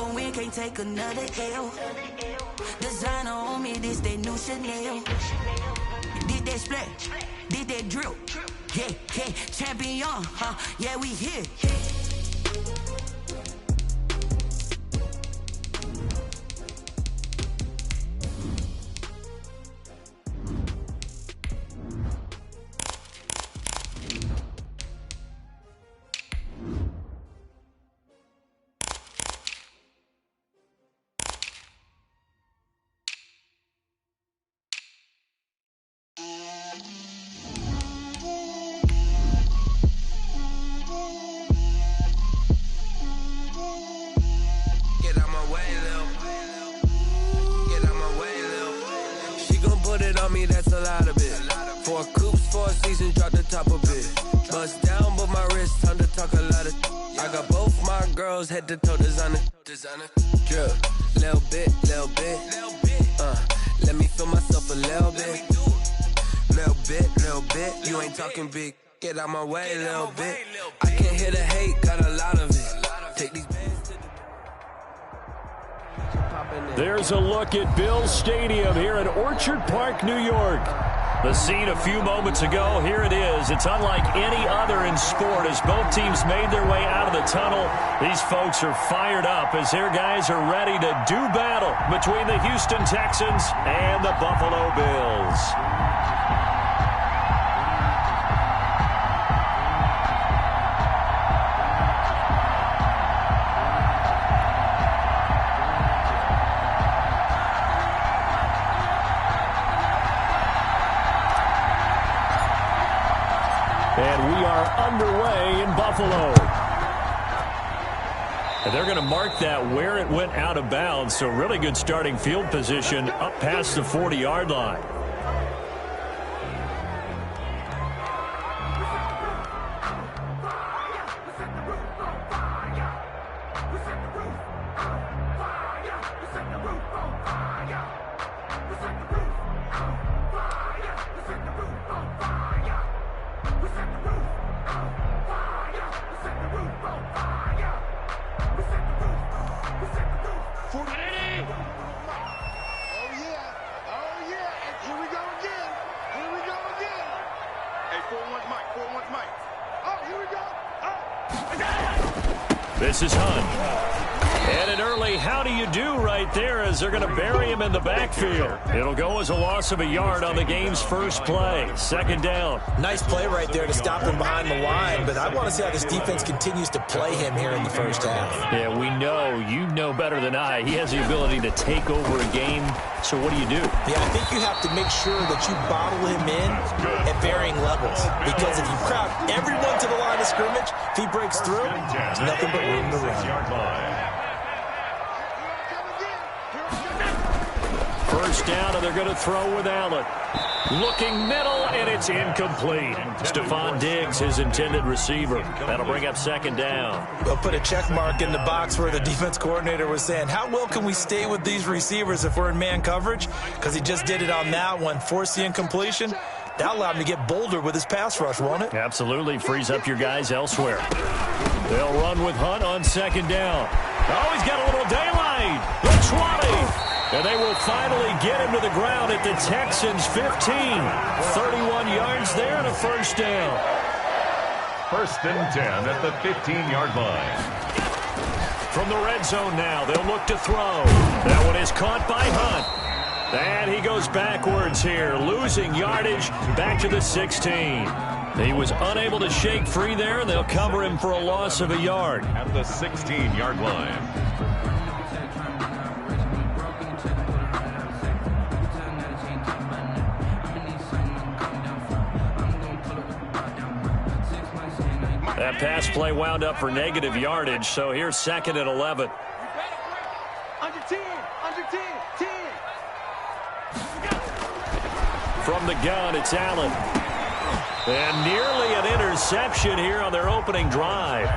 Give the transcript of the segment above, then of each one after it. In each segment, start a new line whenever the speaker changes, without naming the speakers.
gon' win, can't take another L. Designer on me, this that new Chanel. Did that splash, did that drill. Yeah, yeah, champion, huh? Yeah, we here.
That's a lot of it. 4 coops, 4 seasons, drop the top of it. Bust down, but my wrist, time to talk a lot of. I got both my girls head to toe designer. Drip, little bit. Let me feel myself a little bit. Little bit. You ain't talking big. Get out my way, little bit. I can't hear the hate, got a lot of it. Take these bands to the.
There's a look at Bills Stadium here in Orchard Park, New York. The scene a few moments ago, here it is. It's unlike any other in sport as both teams made their way out of the tunnel. These folks are fired up as their guys are ready to do battle between the Houston Texans and the Buffalo Bills. And we are underway in Buffalo. And they're going to mark that where it went out of bounds. So really good starting field position up past the 40-yard line. This is Hunt. And an early how do you do right there as they're going to bury him in the backfield. It'll go as a loss of a yard on the game's first play. Second down.
Nice play right there to stop him behind the line, but I want to see how this defense continues to play him here in the first half.
Yeah, we know. You know better than I. He has the ability to take over a game. So what do you do?
Yeah, I think you have to make sure that you bottle him in at varying levels. Because if you crowd everyone to the line of scrimmage, if he breaks through, there's nothing but room to run.
First down, and they're going to throw with Allen. Looking middle, and it's incomplete. Stephon Diggs, his intended receiver. That'll bring up second down.
They'll put a check mark in the box where the defense coordinator was saying, how well can we stay with these receivers if we're in man coverage? Because he just did it on that one. Force the incompletion. That allowed him to get bolder with his pass rush, won't it?
Absolutely. Frees up your guys elsewhere. They'll run with Hunt on second down. Oh, he's got a little daylight. The 20. And they will finally get him to the ground at the Texans' 15. 31 yards there and a first down.
First and 10 at the 15-yard line.
From the red zone now, they'll look to throw. That one is caught by Hunt. And he goes backwards here, losing yardage back to the 16. He was unable to shake free there, and they'll cover him for a loss of a yard.
At the 16-yard line.
That pass play wound up for negative yardage, so here's second and 11.
Under 10, 10.
From the gun, it's Allen. And nearly an interception here on their opening drive.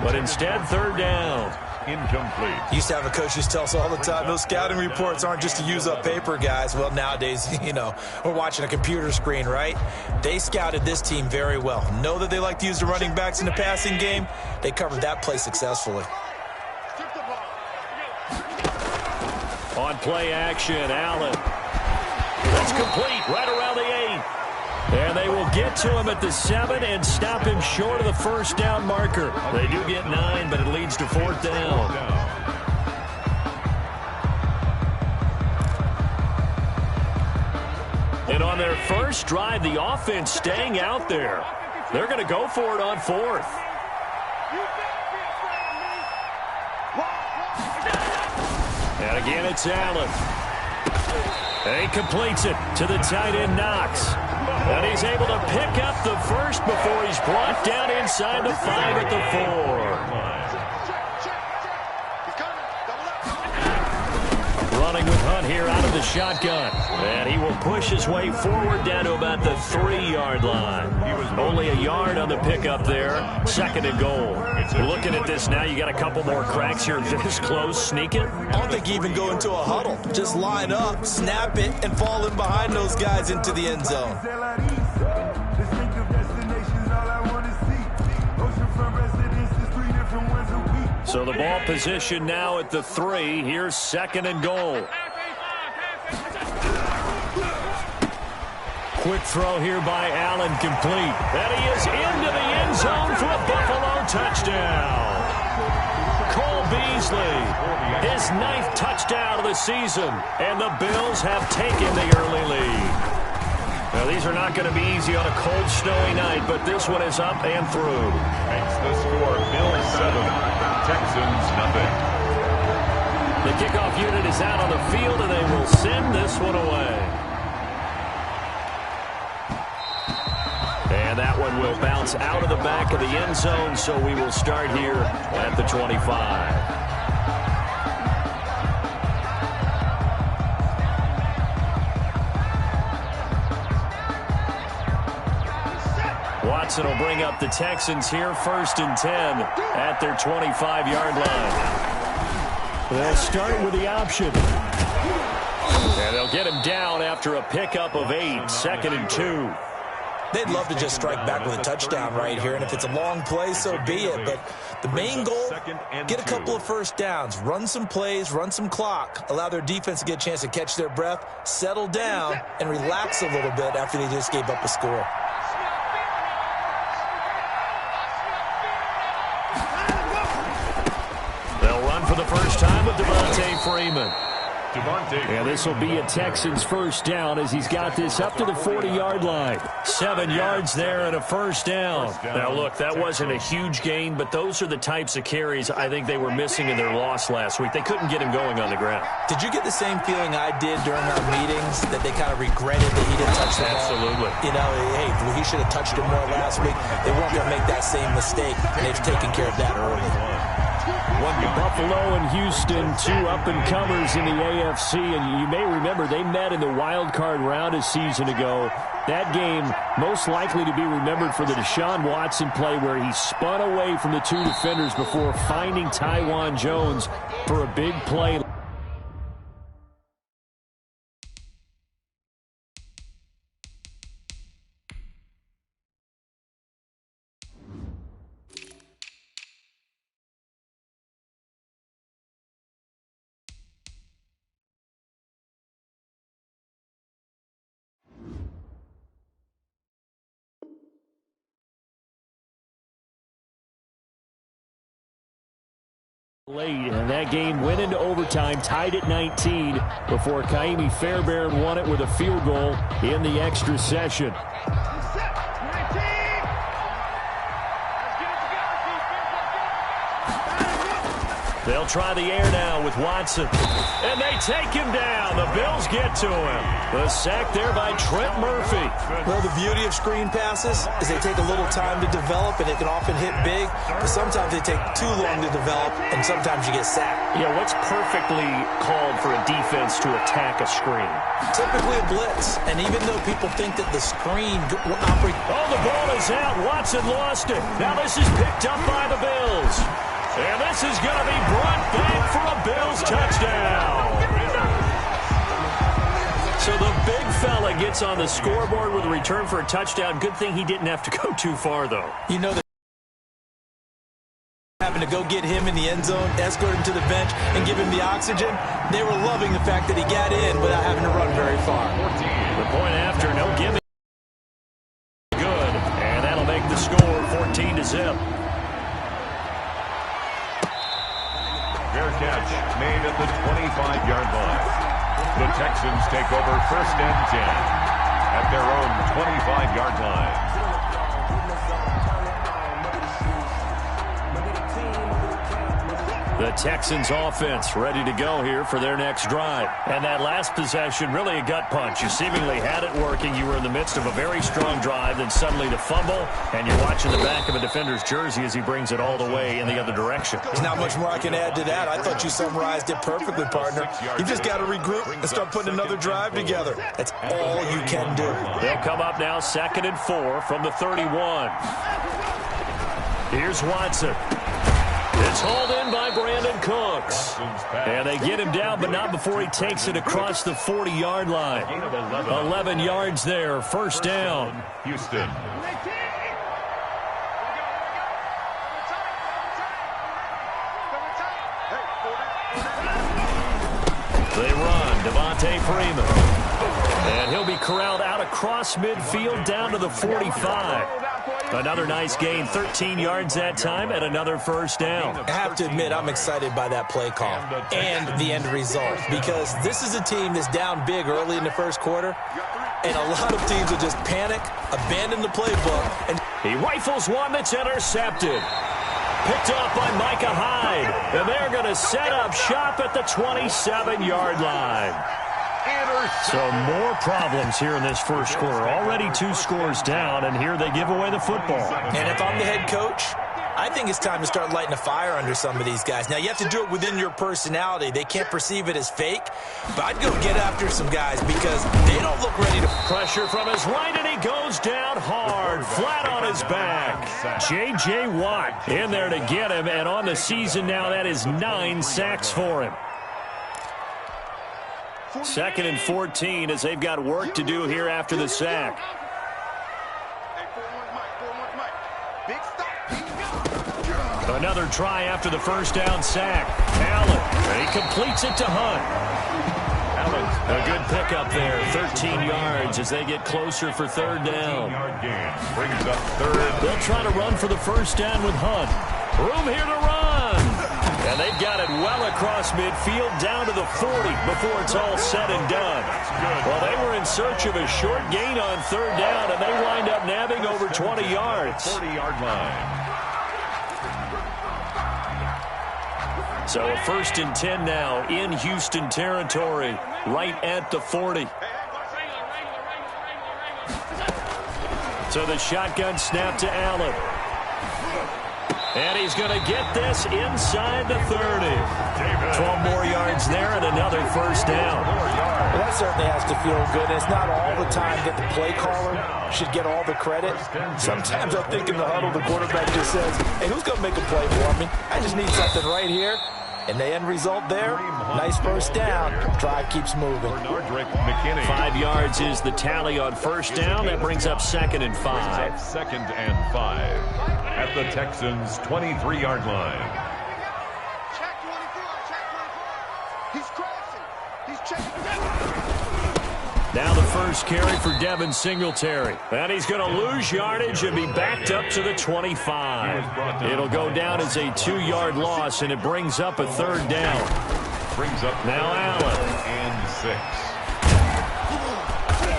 But instead, third down.
Incomplete.
Used to have a coach used to tell us all the time, those scouting reports aren't just to use up paper, guys. Well, nowadays, we're watching a computer screen, right? They scouted this team very well. Know that they like to use the running backs in the passing game. They covered that play successfully.
On play action, Allen. That's complete right around the 8. And they will get to him at the 7 and stop him short of the first down marker. They do get 9, but it leads to 4th down. And on their first drive, the offense staying out there. They're going to go for it on 4th. And again, it's Allen. And he completes it to the tight end, Knox. And he's able to pick up the first before he's brought down inside the 5 at the 4. Running with Hunt here out of the shotgun. And he will push his way forward down to about the 3-yard line. Only a yard on the pickup there. 2nd and goal. Looking at this now, you got a couple more cracks here. This close, sneak it.
I don't think you even go into a huddle. Just line up, snap it, and fall in behind those guys into the end zone.
So the ball position now at the 3. Here's 2nd and goal. Quick throw here by Allen, complete. And he is into the end zone for a Buffalo touchdown. Cole Beasley, his 9th touchdown of the season. And the Bills have taken the early lead. Now, these are not going to be easy on a cold, snowy night, but this one is up and through.
Makes the score Bills 7, Texans nothing.
The kickoff unit is out on the field, and they will send this one away. And that one will bounce out of the back of the end zone, so we will start here at the 25. Watson will bring up the Texans here, 1st and 10 at their 25-yard line. They'll start with the option. And they'll get him down after a pickup of 8, 2nd and 2.
They'd love to just strike back with a touchdown right here, and if it's a long play, so be it. But the main goal, get a couple of first downs, run some plays, run some clock, allow their defense to get a chance to catch their breath, settle down, and relax a little bit after they just gave up a score.
They'll run for the first time with Devontae Freeman. And this will be a Texans first down as he's got this up to the 40-yard line. 7 yards there and a first down. Now, look, that wasn't a huge gain, but those are the types of carries I think they were missing in their loss last week. They couldn't get him going on the ground.
Did you get the same feeling I did during our meetings, that they kind of regretted that he didn't touch the ball?
Absolutely.
You know, hey, he should have touched it more last week. They weren't going to make that same mistake, and they've taken care of that early.
Buffalo and Houston, 2 up-and-comers in the AFC, and you may remember they met in the wild card round a season ago. That game most likely to be remembered for the Deshaun Watson play where he spun away from the 2 defenders before finding Tywan Jones for a big play. Late, and that game went into overtime, tied at 19 before Kaimi Fairbairn won it with a field goal in the extra session. They'll try the air now with Watson. And they take him down. The Bills get to him. The sack there by Trent Murphy.
Well, the beauty of screen passes is they take a little time to develop, and it can often hit big. But sometimes they take too long to develop, and sometimes you get sacked.
Yeah, what's perfectly called for a defense to attack a screen?
Typically a blitz. And even though people think that the screen operates...
Oh, the ball is out. Watson lost it. Now this is picked up by the Bills. And this is going to be brought back for a Bills touchdown. So the big fella gets on the scoreboard with a return for a touchdown. Good thing he didn't have to go too far, though.
You know, having to go go get him in the end zone, escort him to the bench, and give him the oxygen. They were loving the fact that he got in without having to run very far.
The point after, no gimmick. Good, and that'll make the score 14-0.
Fair catch made at the 25-yard line. The Texans take over 1st and 10 at their own 25-yard line.
The Texans offense ready to go here for their next drive. And that last possession, really a gut punch. You seemingly had it working. You were in the midst of a very strong drive, then suddenly the fumble, and you're watching the back of a defender's jersey as he brings it all the way in the other direction.
There's not much more I can add to that. I thought you summarized it perfectly, partner. You just got to regroup and start putting another drive together. That's all you can do.
They'll come up now 2nd and 4 from the 31. Here's Watson. It's hauled in by Brandon Cooks. And they get him down, but not before he takes it across the 40-yard line. 11 yards there, 1st down.
Houston.
They run, Devontae Freeman. And he'll be corralled out across midfield down to the 45. Another nice gain, 13 yards that time, and another 1st down.
I have to admit, I'm excited by that play call and the end result, because this is a team that's down big early in the 1st quarter, and a lot of teams will just panic, abandon the playbook, and
he rifles one that's intercepted. Picked off by Micah Hyde, and they're going to set up shop at the 27-yard line. So more problems here in this 1st quarter. Already 2 scores down, and here they give away the football.
And if I'm the head coach, I think it's time to start lighting a fire under some of these guys. Now, you have to do it within your personality. They can't perceive it as fake, but I'd go get after some guys because they don't look ready to.
Pressure from his right, and he goes down hard, flat on his back. J.J. Watt in there to get him, and on the season now, that is 9 sacks for him. 2nd and 14 as they've got work to do here after the sack. Another try after the 1st down sack. Allen, he completes it to Hunt. Allen, a good pickup there, 13 yards as they get closer for 3rd down.
Brings up 3rd.
They'll try to run for the 1st down with Hunt. Room here to run. And they've got it well across midfield down to the 40 before it's all said and done. Well, they were in search of a short gain on 3rd down, and they wind up nabbing over 20 yards.
40-yard line.
So a 1st and 10 now in Houston territory, right at the 40. So the shotgun snap to Allen. And he's going to get this inside the 30. 12 more yards there and another 1st down.
Well, that certainly has to feel good. It's not all the time that the play caller should get all the credit. Sometimes I think in the huddle, the quarterback just says, hey, who's going to make a play for me? I just need something right here. And the end result there, nice 1st down. Drive keeps moving.
5 yards is the tally on 1st down. That brings up 2nd and 5.
2nd and 5 at the Texans' 23-yard line.
Check 24. He's crossing. He's checking.
Now the 1st carry for Devin Singletary. And he's going to lose yardage and be backed up to the 25. It'll go down as a 2-yard loss, and it brings up a 3rd down.
Brings up
now Allen.
And 6.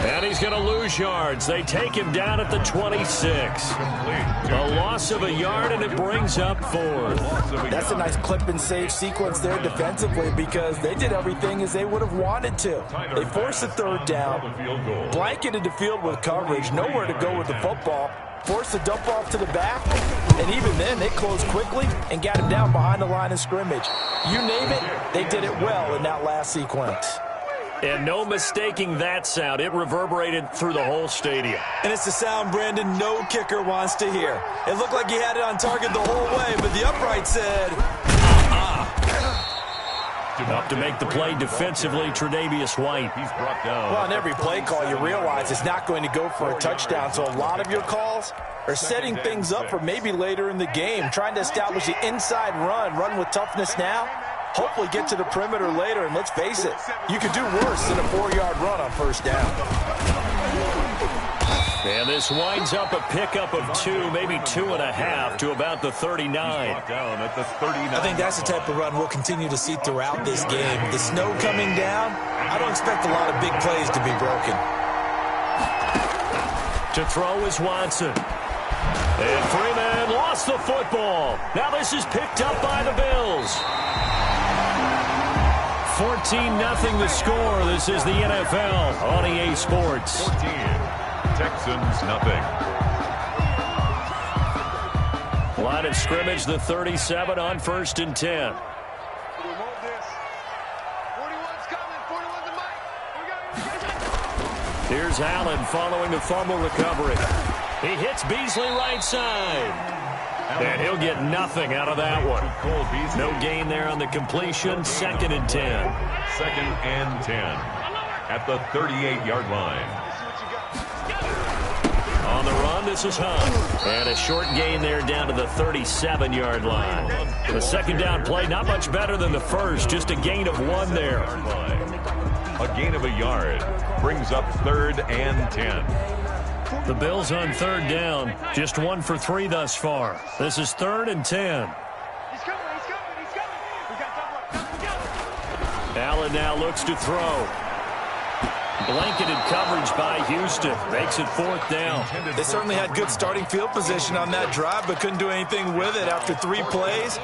And he's going to lose yards. They take him down at the 26. A loss of a yard, and it brings up 4th.
That's a nice clip and save sequence there defensively because they did everything as they would have wanted to. They forced the 3rd down, blanketed the field with coverage, nowhere to go with the football, forced the dump off to the back, and even then they closed quickly and got him down behind the line of scrimmage. You name it, they did it well in that last sequence.
And no mistaking that sound. It reverberated through the whole stadium.
And it's the sound, Brandon, no kicker wants to hear. It looked like he had it on target the whole way, but the upright said,
Up to make the play defensively, Tre'Davious White.
He's brought down.
Well, on every play call, you realize it's not going to go for a touchdown, so a lot of your calls are setting things up for maybe later in the game, trying to establish the inside run with toughness now, hopefully get to the perimeter later, and let's face it, you could do worse than a 4-yard run on first down.
And this winds up a pickup of 2, maybe 2.5 to about the 39.
Down at the 39.
I think that's the type of run we'll continue to see throughout this game. The snow coming down, I don't expect a lot of big plays to be broken.
To throw is Watson. And Freeman lost the football. Now this is picked up by the Bills. 14-0 the score. This is the NFL on EA Sports.
14. Texans nothing.
Line of scrimmage, the 37 on 1st and 10. Here's Allen following the fumble recovery. He hits Beasley right side. And he'll get nothing out of that one. No gain there on the completion. 2nd and 10.
2nd and 10 at the 38-yard line.
On the run, this is Hunt. And a short gain there down to the 37-yard line. The second down play, not much better than the first. Just a gain of 1 there.
A gain of a yard brings up 3rd and 10.
The Bills on 3rd down. Just 1 for 3 thus far. This is 3rd and 10. Allen now looks to throw. Blanketed coverage by Houston. Makes it 4th down.
They certainly had good starting field position on that drive, but couldn't do anything with it after 3 plays.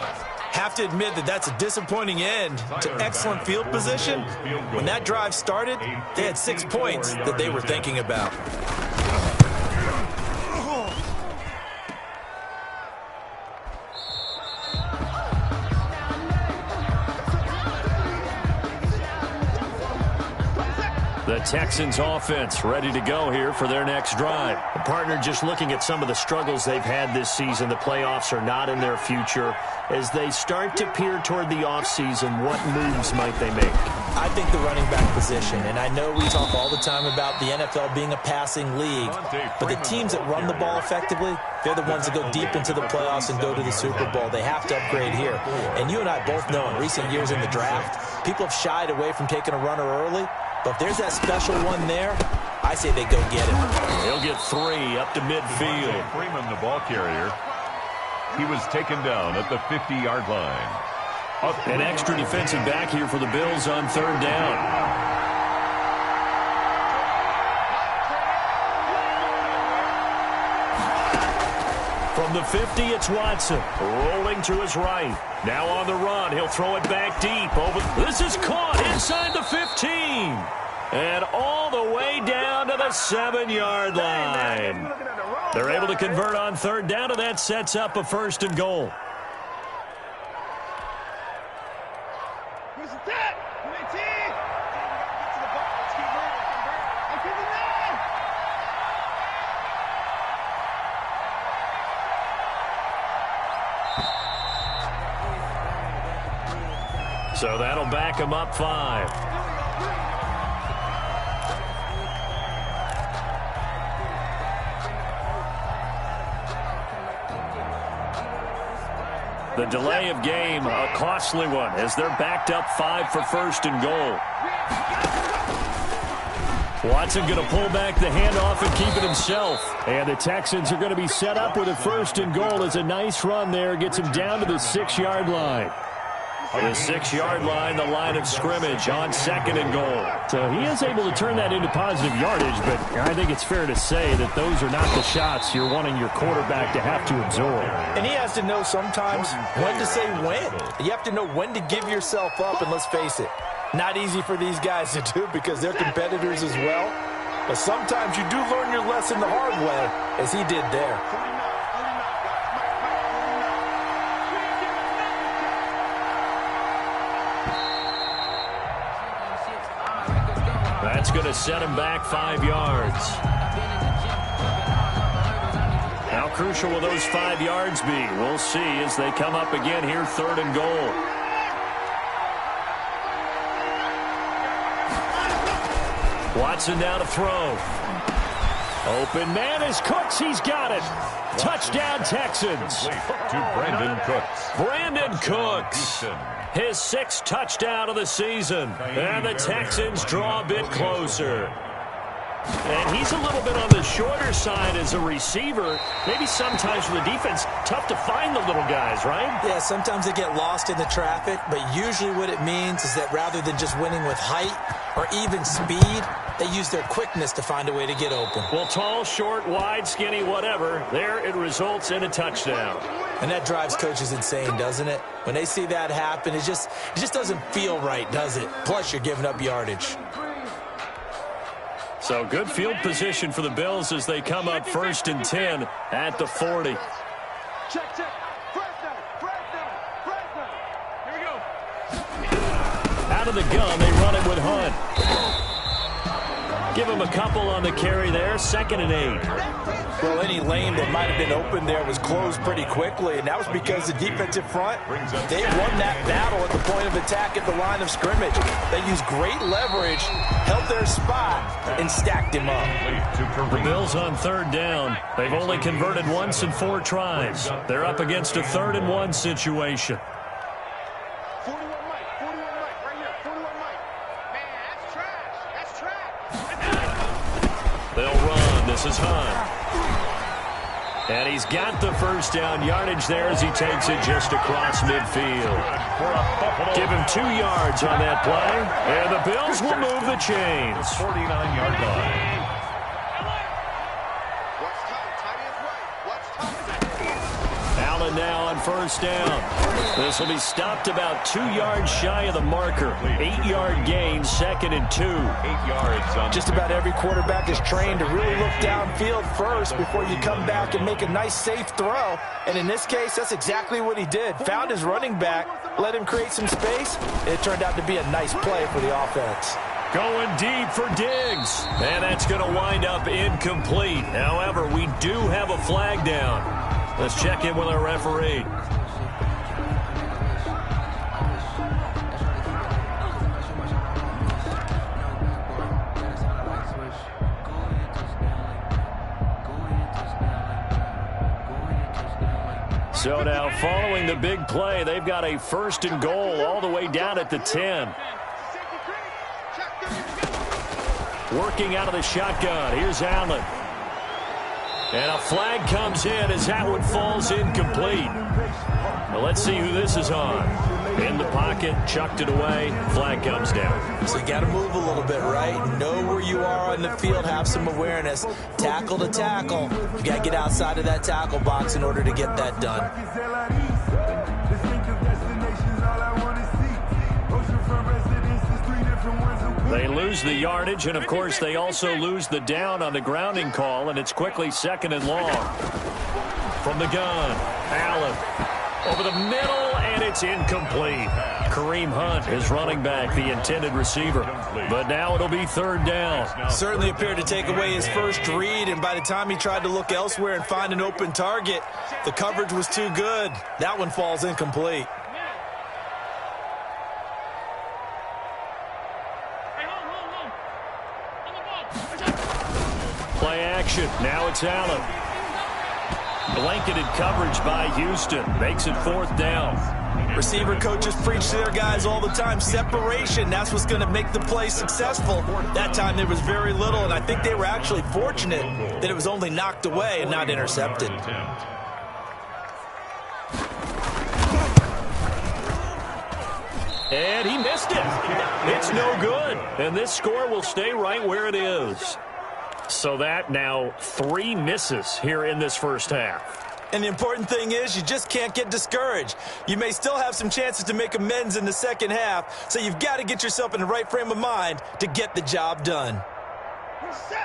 Have to admit that that's a disappointing end to excellent field position. When that drive started, they had 6 points that they were thinking about.
The Texans offense ready to go here for their next drive. The partner just looking at some of the struggles they've had this season. The playoffs are not in their future. As they start to peer toward the offseason, what moves might they make?
I think the running back position, and I know we talk all the time about the NFL being a passing league, but the teams that run the ball effectively, they're the ones that go deep into the playoffs and go to the Super Bowl. They have to upgrade here. And you and I both know in recent years in the draft, people have shied away from taking a runner early. But if there's that special one there, I say they go get him.
He'll get 3 up to midfield.
Freeman, the ball carrier. He was taken down at the 50-yard line.
An extra defensive back here for the Bills on 3rd down. From the 50, it's Watson. Rolling to his right. Now on the run. He'll throw it back deep. This is caught inside the 15. And all the way down to the 7-yard line. They're able to convert on 3rd down, and that sets up a 1st and goal. So that'll back him up 5. The delay of game, a costly one, as they're backed up 5 for 1st and goal. Watson going to pull back the handoff and keep it himself. And the Texans are going to be set up with a 1st and goal. As a nice run there, gets him down to the 6-yard line. The 6-yard line, the line of scrimmage on 2nd and goal. So he is able to turn that into positive yardage, but I think it's fair to say that those are not the shots you're wanting your quarterback to have to absorb.
And he has to know sometimes when to say when. You have to know when to give yourself up, and let's face it, not easy for these guys to do because they're competitors as well. But sometimes you do learn your lesson the hard way, as he did there.
That's going to set him back 5 yards. How crucial will those 5 yards be? We'll see as they come up again here, 3rd and goal. Watson now to throw. Open man is Cooks. He's got it. Touchdown, Texans.
To Brandon Cooks.
Brandon Cooks. His 6th touchdown of the season. And the Texans draw a bit closer. And he's a little bit on the shorter side as a receiver. Maybe sometimes for the defense, tough to find the little guys, right?
Yeah, sometimes they get lost in the traffic, but usually what it means is that rather than just winning with height or even speed, they use their quickness to find a way to get open.
Well, tall, short, wide, skinny, whatever, there it results in a touchdown.
And that drives coaches insane, doesn't it? When they see that happen, it just doesn't feel right, does it? Plus, you're giving up yardage.
So good field position for the Bills as they come up 1st and 10 at the 40.
Check. Fresh down. Here we go.
Out of the gun, they run it with Hunt. Give him a couple on the carry there, 2nd and 8.
Well, any lane that might have been open there was closed pretty quickly, and that was because the defensive front, they won that battle at the point of attack at the line of scrimmage. They used great leverage, held their spot, and stacked him up.
The Bills on 3rd down. They've only converted once in 4 tries. They're up against a 3rd and 1 situation.
41 Mike, right here, 41 Mike. Man, that's trash.
They'll run. This is Hunt. And he's got the 1st down yardage there as he takes it just across midfield. Give him 2 yards on that play. And the Bills will move the chains.
49-yard line.
Allen now on 1st down. This will be stopped about 2 yards shy of the marker. 8-yard gain, 2nd and 2.
8 yards on.
Just about every quarterback is trained to really look downfield first before you come back and make a nice, safe throw. And in this case, that's exactly what he did. Found his running back, let him create some space, and it turned out to be a nice play for the offense.
Going deep for Diggs. And that's going to wind up incomplete. However, we do have a flag down. Let's check in with our referee. So now, following the big play, they've got a 1st and goal all the way down at the 10. Working out of the shotgun. Here's Allen. And a flag comes in as that one falls incomplete. Now let's see who this is on. In the pocket, chucked it away, flag comes down.
So you got to move a little bit, right? Know where you are on the field, have some awareness. Tackle to tackle. You got to get outside of that tackle box in order to get that done.
They lose the yardage, and of course they also lose the down on the grounding call, and it's quickly 2nd and long. From the gun, Allen over the middle, and it's incomplete. Kareem Hunt is running back, the intended receiver. But now it'll be 3rd down.
Certainly appeared to take away his first read, and by the time he tried to look elsewhere and find an open target, the coverage was too good. That one falls incomplete.
Play action. Now it's Allen. Blanketed coverage by Houston. Makes it 4th down.
Receiver coaches preach to their guys all the time. Separation, that's what's going to make the play successful. That time there was very little, and I think they were actually fortunate that it was only knocked away and not intercepted.
And he missed it. It's no good. And this score will stay right where it is. So that now 3 misses here in this 1st half.
And the important thing is you just can't get discouraged. You may still have some chances to make amends in the 2nd half, so you've got to get yourself in the right frame of mind to get the job done.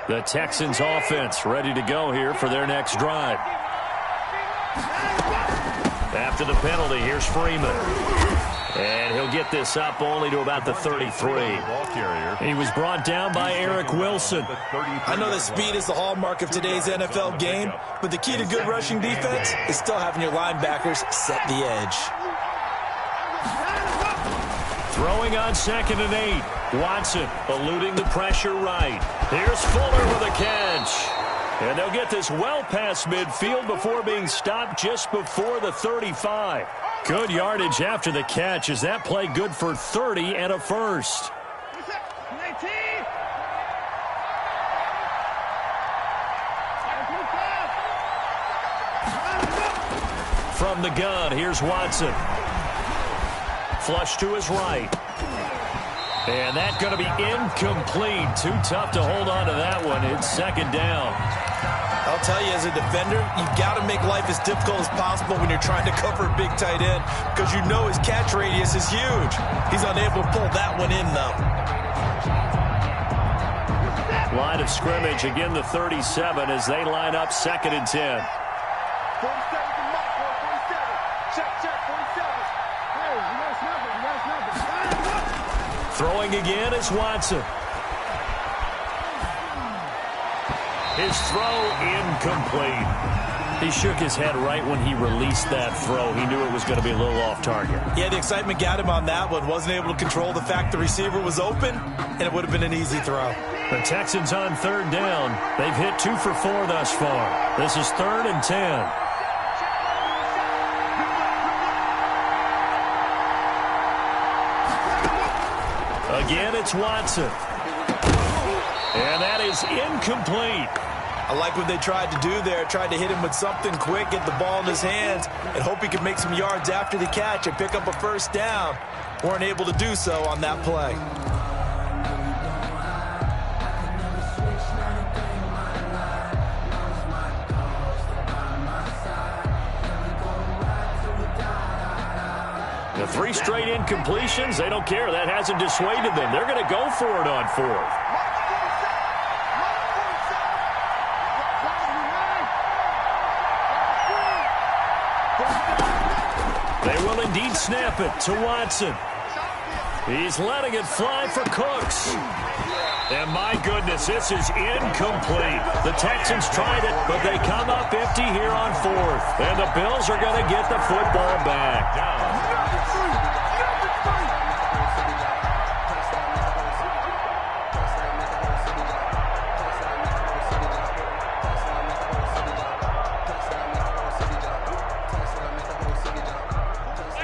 The Texans offense ready to go here for their next drive. After the penalty, here's Freeman. And he'll get this up only to about the 33. He was brought down by Eric Wilson.
I know that speed is the hallmark of today's NFL game, but the key to good rushing defense is still having your linebackers set the edge.
Throwing on 2nd and 8. Watson eluding the pressure right. Here's Fuller with a catch. And they'll get this well past midfield before being stopped just before the 35. Good yardage after the catch. Is that play good for 30 and a first? From the gun, here's Watson. Flush to his right. And that's going to be incomplete. Too tough to hold on to that one. It's second down.
I'll tell you, as a defender, you've got to make life as difficult as possible when you're trying to cover a big tight end because you know his catch radius is huge. He's unable to pull that one in, though.
Line of scrimmage, again the 37 as they line up 2nd and 10.
47 to Mike, 47. Check, 47. Hey, you got to snap it,
Throwing again is Watson. His throw incomplete. He shook his head right when he released that throw. He knew it was going to be a little off target.
Yeah, the excitement got him on that one. Wasn't able to control the fact the receiver was open, and it would have been an easy throw.
The Texans on 3rd down. They've hit 2 for 4 thus far. This is 3rd and 10. Again, it's Watson. And that is incomplete.
I like what they tried to do there. Tried to hit him with something quick, get the ball in his hands, and hope he could make some yards after the catch and pick up a first down. Weren't able to do so on that play.
The 3 straight incompletions, they don't care. That hasn't dissuaded them. They're going to go for it on 4th. They will indeed snap it to Watson. He's letting it fly for Cooks. And my goodness, this is incomplete. The Texans tried it, but they come up empty here on 4th. And the Bills are going to get the football back.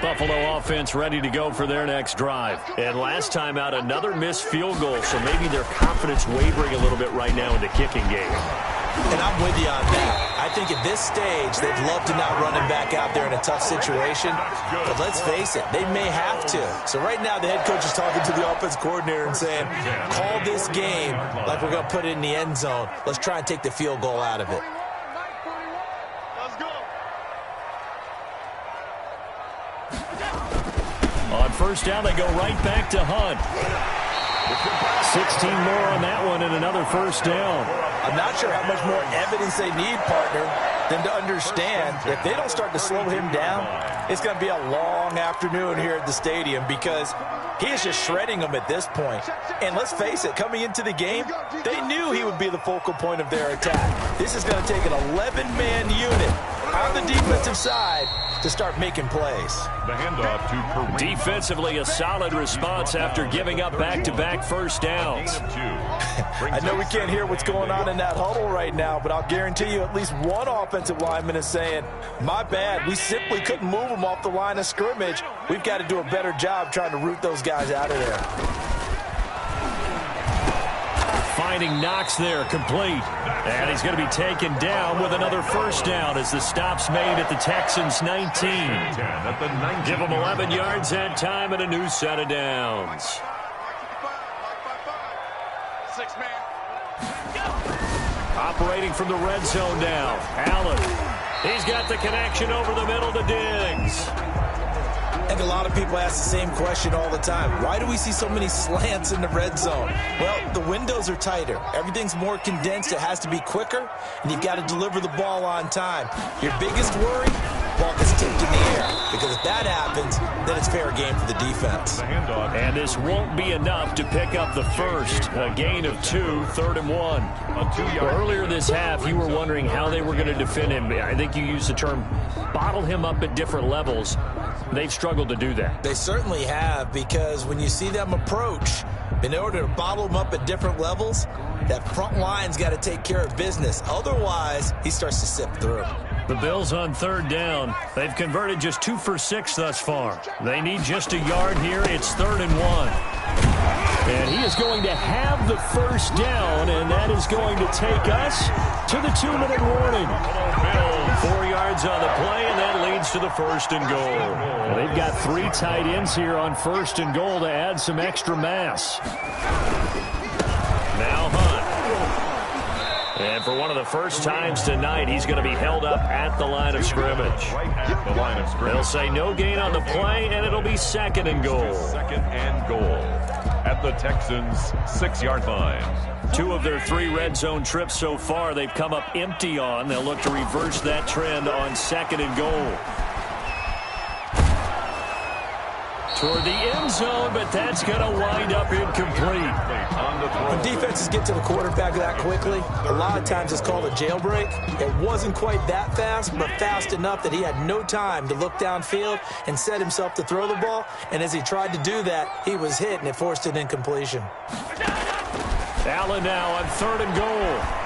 Buffalo offense ready to go for their next drive. And last time out, another missed field goal, so maybe their confidence wavering a little bit right now in the kicking game.
And I'm with you on that. I think at this stage, they'd love to not run him back out there in a tough situation. But let's face it, they may have to. So right now, the head coach is talking to the offense coordinator and saying, call this game like we're going to put it in the end zone. Let's try and take the field goal out of it.
On 1st down, they go right back to Hunt. 16 more on that one and another 1st down.
I'm not sure how much more evidence they need, partner, than to understand if they don't start to slow him down, it's going to be a long afternoon here at the stadium because he is just shredding them at this point. And let's face it, coming into the game, they knew he would be the focal point of their attack. This is going to take an 11-man unit on the defensive side to start making plays.
The handoff to Kareem.
Defensively, a solid response after giving up back-to-back 1st downs.
I know we can't hear what's going on in that huddle right now, but I'll guarantee you at least one offensive lineman is saying, my bad, we simply couldn't move them off the line of scrimmage. We've got to do a better job trying to root those guys out of there.
Finding Knox there, complete. And he's going to be taken down with another 1st down as the stop's made at the Texans' 19. Give them 11 yards that time and a new set of downs.
6 man.
Operating from the red zone now. Allen. He's got the connection over the middle to Diggs.
I think a lot of people ask the same question all the time. Why do we see so many slants in the red zone? Well, the windows are tighter. Everything's more condensed. It has to be quicker, and you've got to deliver the ball on time. Your biggest worry, ball gets tipped in the air. Because if that happens, then it's fair game for the defense.
And this won't be enough to pick up the first. A gain of 2, 3rd and 1. Well, earlier this half, you were wondering how they were going to defend him. I think you used the term bottle him up at different levels. they've struggled to do that.
They certainly have, because when you see them approach, in order to bottle them up at different levels, that front line's got to take care of business. Otherwise, he starts to sip through.
The Bills on third down. They've converted just 2 for 6 thus far. They need just a yard here. It's 3rd and 1. And he is going to have the first down, and that is going to take us to the 2-minute warning. 4 yards on the play, and that leads to the 1st and goal. Well, they've got 3 tight ends here on 1st and goal to add some extra mass. Now Hunt. And for one of the first times tonight, he's going to be held up at the line of scrimmage. They'll say no gain on the play, and it'll be 2nd and goal.
2nd and goal at the Texans' 6-yard line.
2 of their 3 red zone trips so far, they've come up empty on. They'll look to reverse that trend on 2nd and goal. Toward the end zone, but that's going to wind up incomplete.
When defenses get to the quarterback that quickly, a lot of times it's called a jailbreak. It wasn't quite that fast, but fast enough that he had no time to look downfield and set himself to throw the ball. And as he tried to do that, he was hit, and it forced an incompletion.
Allen now on 3rd and goal.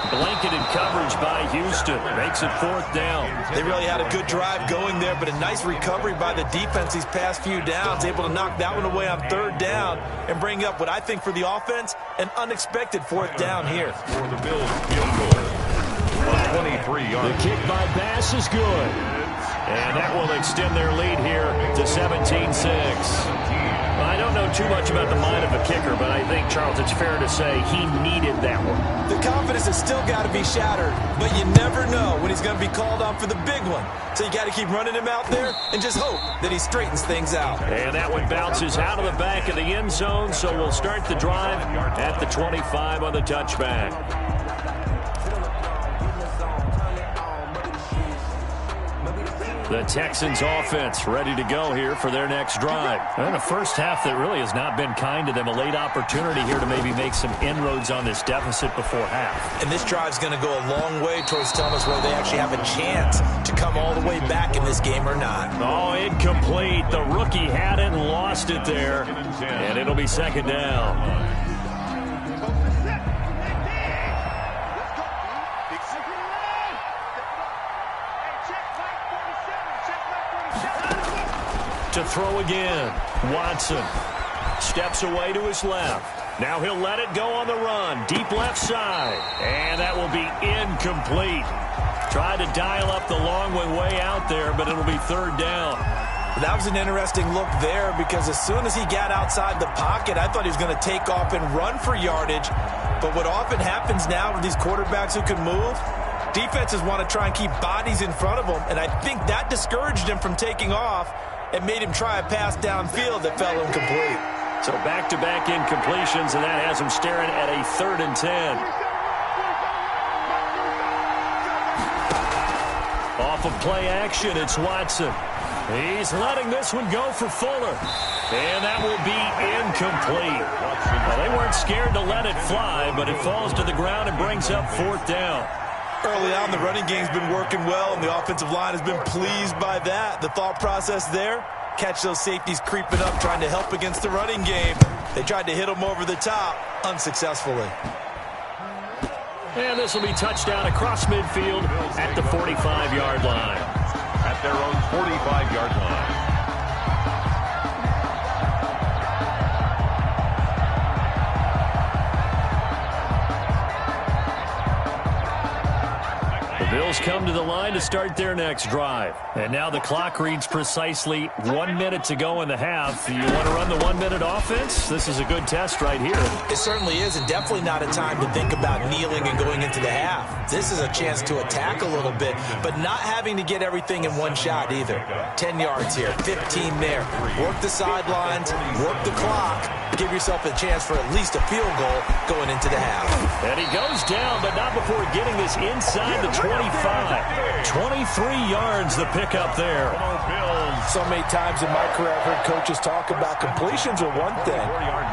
Blanketed coverage by Houston. Makes it 4th down.
They really had a good drive going there, but a nice recovery by the defense these past few downs. Able to knock that one away on 3rd down and bring up what I think for the offense, an unexpected 4th down here.
For the Bills, field goal. 23-yard.
The kick by Bass is good. And that will extend their lead here to 17-6. I don't know too much about the mind of a kicker, but I think, Charles, it's fair to say he needed that one.
The confidence has still got to be shattered, but you never know when he's going to be called on for the big one. So you got to keep running him out there and just hope that he straightens things out.
And that one bounces out of the back of the end zone, so we'll start the drive at the 25 on the touchback. The Texans offense ready to go here for their next drive. And a first half that really has not been kind to them. A late opportunity here to maybe make some inroads on this deficit before half.
And this drive's going to go a long way towards telling us whether they actually have a chance to come all the way back in this game or not.
Oh, incomplete. The rookie had it and lost it there. And it'll be 2nd down. To throw again. Watson steps away to his left. Now he'll let it go on the run. Deep left side. And that will be incomplete. Tried to dial up the long one way out there, but it'll be 3rd down.
That was an interesting look there, because as soon as he got outside the pocket, I thought he was going to take off and run for yardage. But what often happens now with these quarterbacks who can move, defenses want to try and keep bodies in front of them, and I think that discouraged him from taking off and made him try a pass downfield that fell incomplete.
So back-to-back incompletions, and that has him staring at a 3rd and 10. Off of play action, it's Watson. He's letting this one go for Fuller. And that will be incomplete. Well, they weren't scared to let it fly, but it falls to the ground and brings up 4th down.
Early on, the running game's been working well, and the offensive line has been pleased by that. The thought process there, catch those safeties creeping up, trying to help against the running game. They tried to hit them over the top, unsuccessfully.
And this will be touchdown across midfield at the 45-yard line.
At their own 45-yard line.
Bills come to the line to start their next drive. And now the clock reads precisely 1 minute to go in the half. You want to run the 1-minute offense? This is a good test right here.
It certainly is, and definitely not a time to think about kneeling and going into the half. This is a chance to attack a little bit, but not having to get everything in one shot either. 10 yards here, 15 there. Work the sidelines, work the clock. Give yourself a chance for at least a field goal going into the half.
And he goes down, but not before getting this inside the 25. 23 yards the pickup there.
So many times in my career I've heard coaches talk about completions are one thing.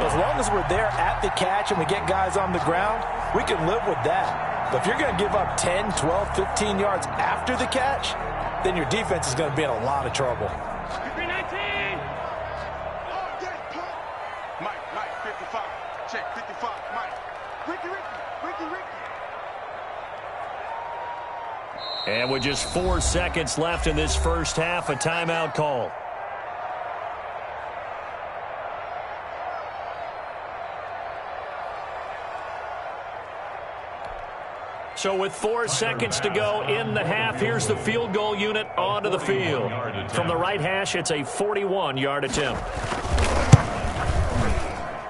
As long as we're there at the catch and we get guys on the ground, we can live with that. But if you're going to give up 10, 12, 15 yards after the catch, then your defense is going to be in a lot of trouble.
Mike, 55. Check, 55, Mike. Ricky.
And with just 4 seconds left in this first half, a timeout call. So with 4 seconds to go in the half, here's the field goal unit onto the field. From the right hash, it's a 41-yard attempt.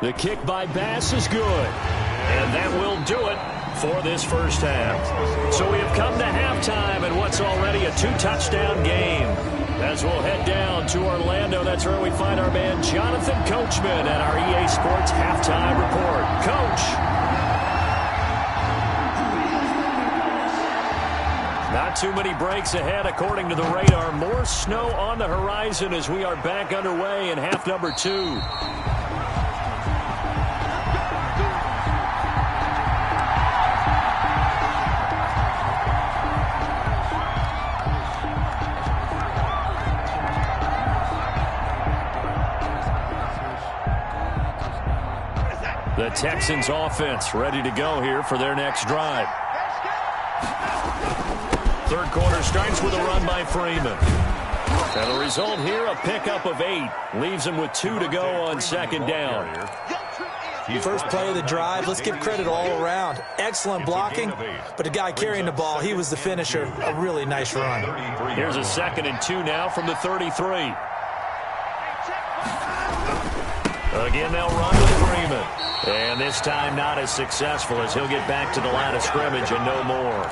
The kick by Bass is good. And that will do it for this first half. So we have come to halftime in what's already a 2-touchdown game. As we'll head down to Orlando, that's where we find our man Jonathan Coachman at our EA Sports Halftime Report. Coach. Not too many breaks ahead according to the radar. More snow on the horizon as we are back underway in half number 2. The Texans offense ready to go here for their next drive. Third quarter starts with a run by Freeman. And the result here, a pickup of 8. Leaves him with 2 to go on second down.
First play of the drive, let's give credit all around. Excellent blocking, but the guy carrying the ball, he was the finisher. A really nice run.
Here's a 2nd and 2 now from the 33. Again, they'll run with Freeman. And this time not as successful as he'll get back to the line of scrimmage and no more.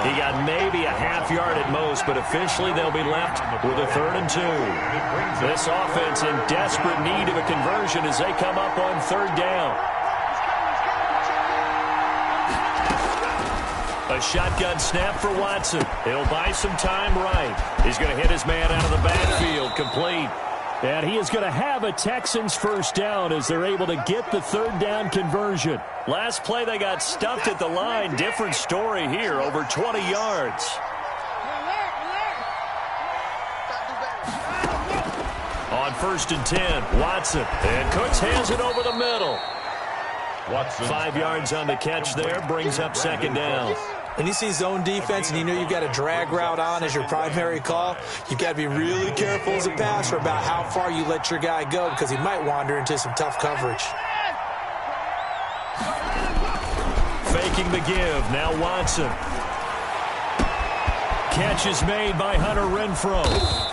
He got maybe a half yard at most, but officially they'll be left with a 3rd and 2. This offense in desperate need of a conversion as they come up on 3rd down. A shotgun snap for Watson. He'll buy some time right. He's going to hit his man out of the backfield, complete. And he is going to have a Texans first down as they're able to get the 3rd down conversion. Last play they got stuffed at the line. Different story here, over 20 yards. On 1st and 10, Watson. And Cooks hands it over the middle. 5 yards on the catch there, brings up 2nd down.
When you see zone defense and you know you've got a drag route on as your primary call, you've got to be really careful as a passer about how far you let your guy go because he might wander into some tough coverage.
Faking the give. Now Watson. Catch is made by Hunter Renfrow.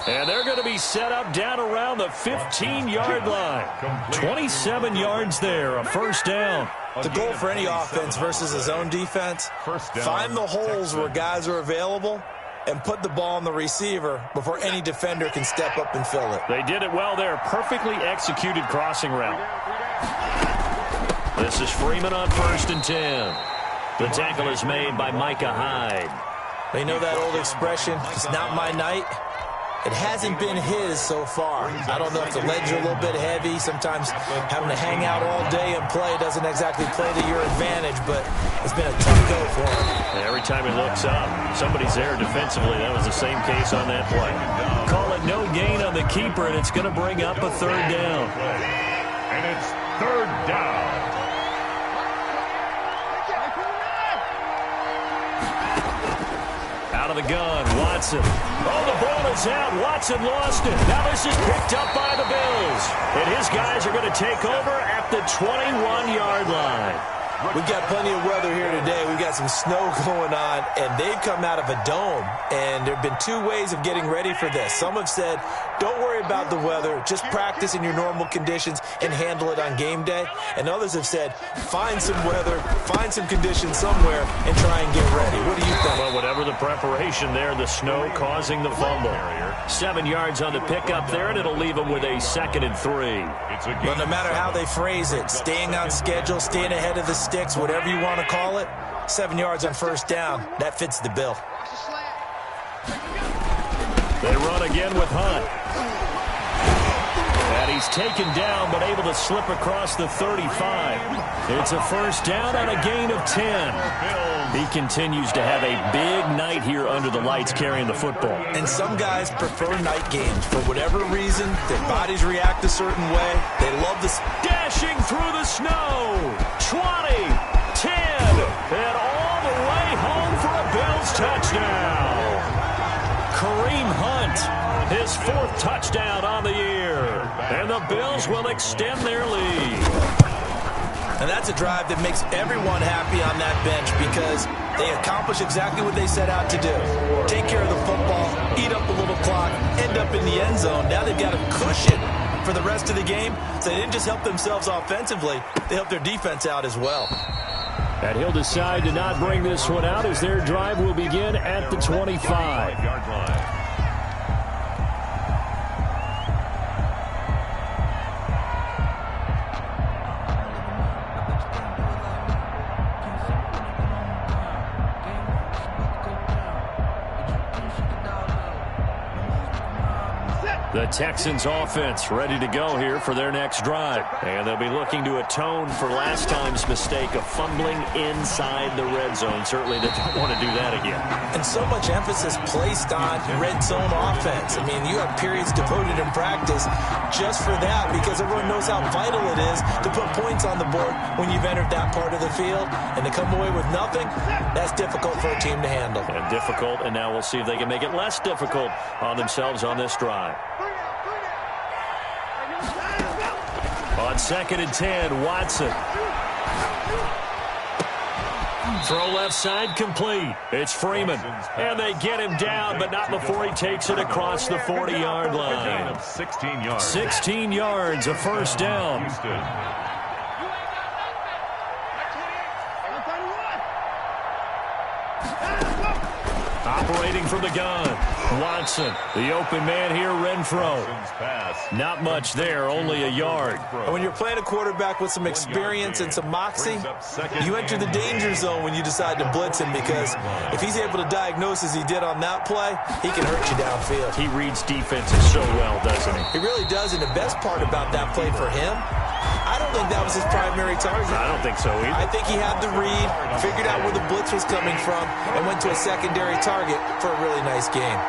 And they're going to be set up down around the 15-yard line. 27 yards there, a first down.
The goal for any offense versus a zone defense, find the holes where guys are available and put the ball on the receiver before any defender can step up and fill it.
They did it well there. Perfectly executed crossing route. This is Freeman on 1st and 10. The tackle is made by Micah Hyde.
You know that old expression, it's not my night? It hasn't been his so far. I don't know if the legs are a little bit heavy. Sometimes having to hang out all day and play doesn't exactly play to your advantage, but it's been a tough go for him.
And every time he looks up, somebody's there defensively. That was the same case on that play. Call it no gain on the keeper, and it's going to bring up a 3rd down.
And it's 3rd down.
Out of the gun, Watson. Oh, the ball is out. Watson lost it. Now this is picked up by the Bills. And his guys are going to take over at the 21-yard line.
We've got plenty of weather here today. We've got some snow going on, and they've come out of a dome. And there have been 2 ways of getting ready for this. Some have said, don't worry about the weather. Just practice in your normal conditions and handle it on game day. And others have said, find some weather, find some conditions somewhere, and try and get ready. What do you think?
Well, whatever the preparation there, the snow causing the fumble. 7 yards on the pickup there, and it'll leave them with a 2nd and 3.
But no matter how they phrase it, staying on schedule, staying ahead of the sticks, whatever you want to call it, 7 yards on 1st down, that fits the bill. They
run again with Hunt. And he He's taken down, but able to slip across the 35. It's a first down on a gain of 10. He continues to have a big night here under the lights carrying the football.
And some guys prefer night games. For whatever reason, their bodies react a certain way. They love this.
Dashing through the snow. 20, 10, and all the way home for a Bills touchdown. Kareem Hunt, his 4th touchdown on the year. And the Bills will extend their lead.
And that's a drive that makes everyone happy on that bench because they accomplish exactly what they set out to do. Take care of the football, eat up a little clock, end up in the end zone. Now they've got a cushion for the rest of the game. So they didn't just help themselves offensively, they helped their defense out as well.
And he'll decide to not bring this one out as their drive will begin at the 25-yard line. The Texans offense ready to go here for their next drive. And they'll be looking to atone for last time's mistake of fumbling inside the red zone. Certainly they don't want to do that again.
And so much emphasis placed on red zone offense. I mean, you have periods devoted in practice just for that because everyone knows how vital it is to put points on the board when you've entered that part of the field. And to come away with nothing, that's difficult for a team to handle.
And difficult, and now we'll see if they can make it less difficult on themselves on this drive. On 2nd and 10, Watson. Throw left side complete. It's Freeman. And they get him down, but not before he takes it across the 40-yard line.
16 yards.
16 yards, a first down. Operating from the gun, Watson. The open man here, Renfro. Not much there, only a yard.
And when you're playing a quarterback with some experience and some moxie, you enter the danger zone when you decide to blitz him because if he's able to diagnose as he did on that play, he can hurt you downfield.
He reads defenses so well, doesn't he?
He really does, and the best part about that play for him, I don't think that was his primary target.
I don't think so either.
I think he had the read, figured out where the blitz was coming from, and went to a secondary target for a really nice game.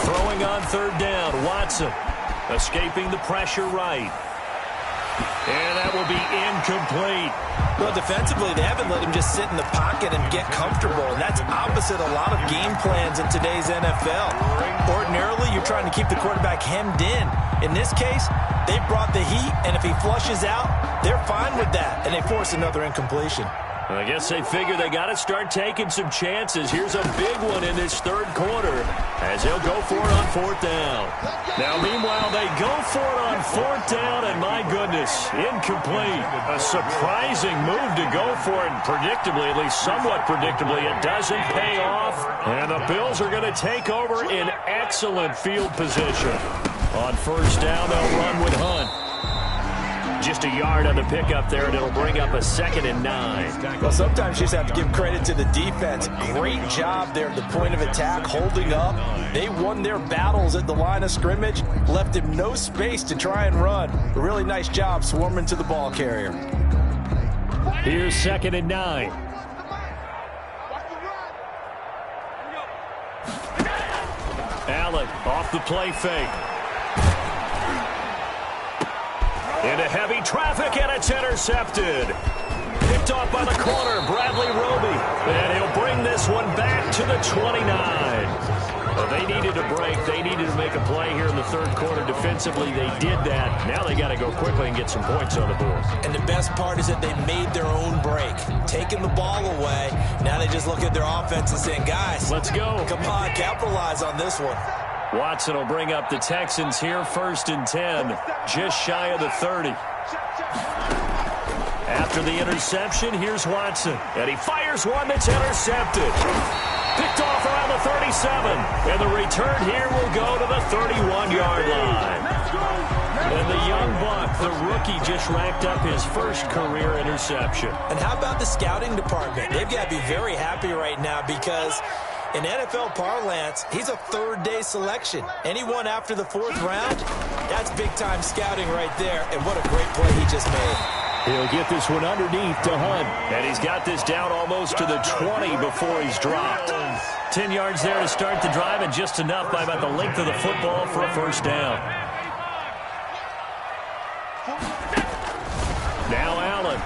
Throwing on 3rd down, Watson. Escaping the pressure right. And that will be incomplete.
Well, defensively, they haven't let him just sit in the pocket and get comfortable, and that's opposite a lot of game plans in today's NFL. Ordinarily, you're trying to keep the quarterback hemmed in. In this case, they brought the heat, and if he flushes out, they're fine with that, and they force another incompletion.
I guess they figure they got to start taking some chances. Here's a big one in this 3rd quarter as he'll go for it on 4th down. Now, meanwhile, they go for it on 4th down, and my goodness, incomplete. A surprising move to go for it, and predictably, at least somewhat predictably, it doesn't pay off. And the Bills are going to take over in excellent field position. On 1st down, they'll run with Hunt. Just a yard on the pickup there, and it'll bring up a 2nd and 9.
Well, sometimes you just have to give credit to the defense. Great job there at the point of attack, holding up. They won their battles at the line of scrimmage, left him no space to try and run. A really nice job swarming to the ball carrier.
Here's 2nd and 9. Allen off the play fake. Into heavy traffic, and it's intercepted. Picked off by the corner, Bradley Roby. And he'll bring this one back to the 29. Well, they needed a break. They needed to make a play here in the 3rd quarter. Defensively, they did that. Now they got to go quickly and get some points on the board.
And the best part is that they made their own break. Taking the ball away, now they just look at their offense and saying, guys,
let's go.
Come on, capitalize on this one.
Watson will bring up the Texans here, 1st and 10, just shy of the 30. After the interception, here's Watson, and he fires one that's intercepted. Picked off around the 37, and the return here will go to the 31-yard line. And the young buck, the rookie, just racked up his first career interception.
And how about the scouting department? They've got to be very happy right now because In NFL parlance, he's a third-day selection. Anyone after the 4th round, that's big-time scouting right there, and what a great play he just made.
He'll get this one underneath to Hunt, and he's got this down almost to the 20 before he's dropped. 10 yards there to start the drive, and just enough by about the length of the football for a first down. Now Allen.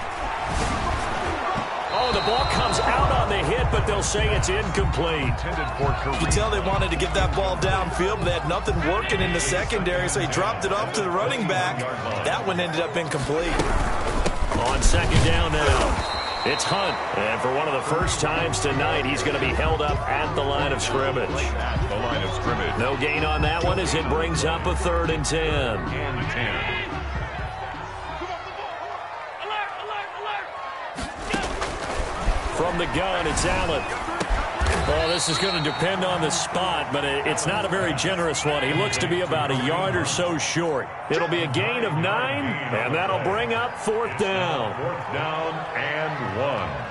Oh, the ball comes out on the hit, but they'll say it's incomplete.
You can tell they wanted to get that ball downfield, but they had nothing working in the secondary, so he dropped it off to the running back. That one ended up incomplete.
On second down now, it's Hunt. And for one of the first times tonight, he's going to be held up at the line of scrimmage.
At the line of scrimmage.
No gain on that one as it brings up a 3rd and 10.
And 10.
From the gun, it's Allen. Well, this is going to depend on the spot, but it's not a very generous one. He looks to be about a yard or so short. It'll be a gain of 9, and that'll bring up 4th down.
4th down and 1.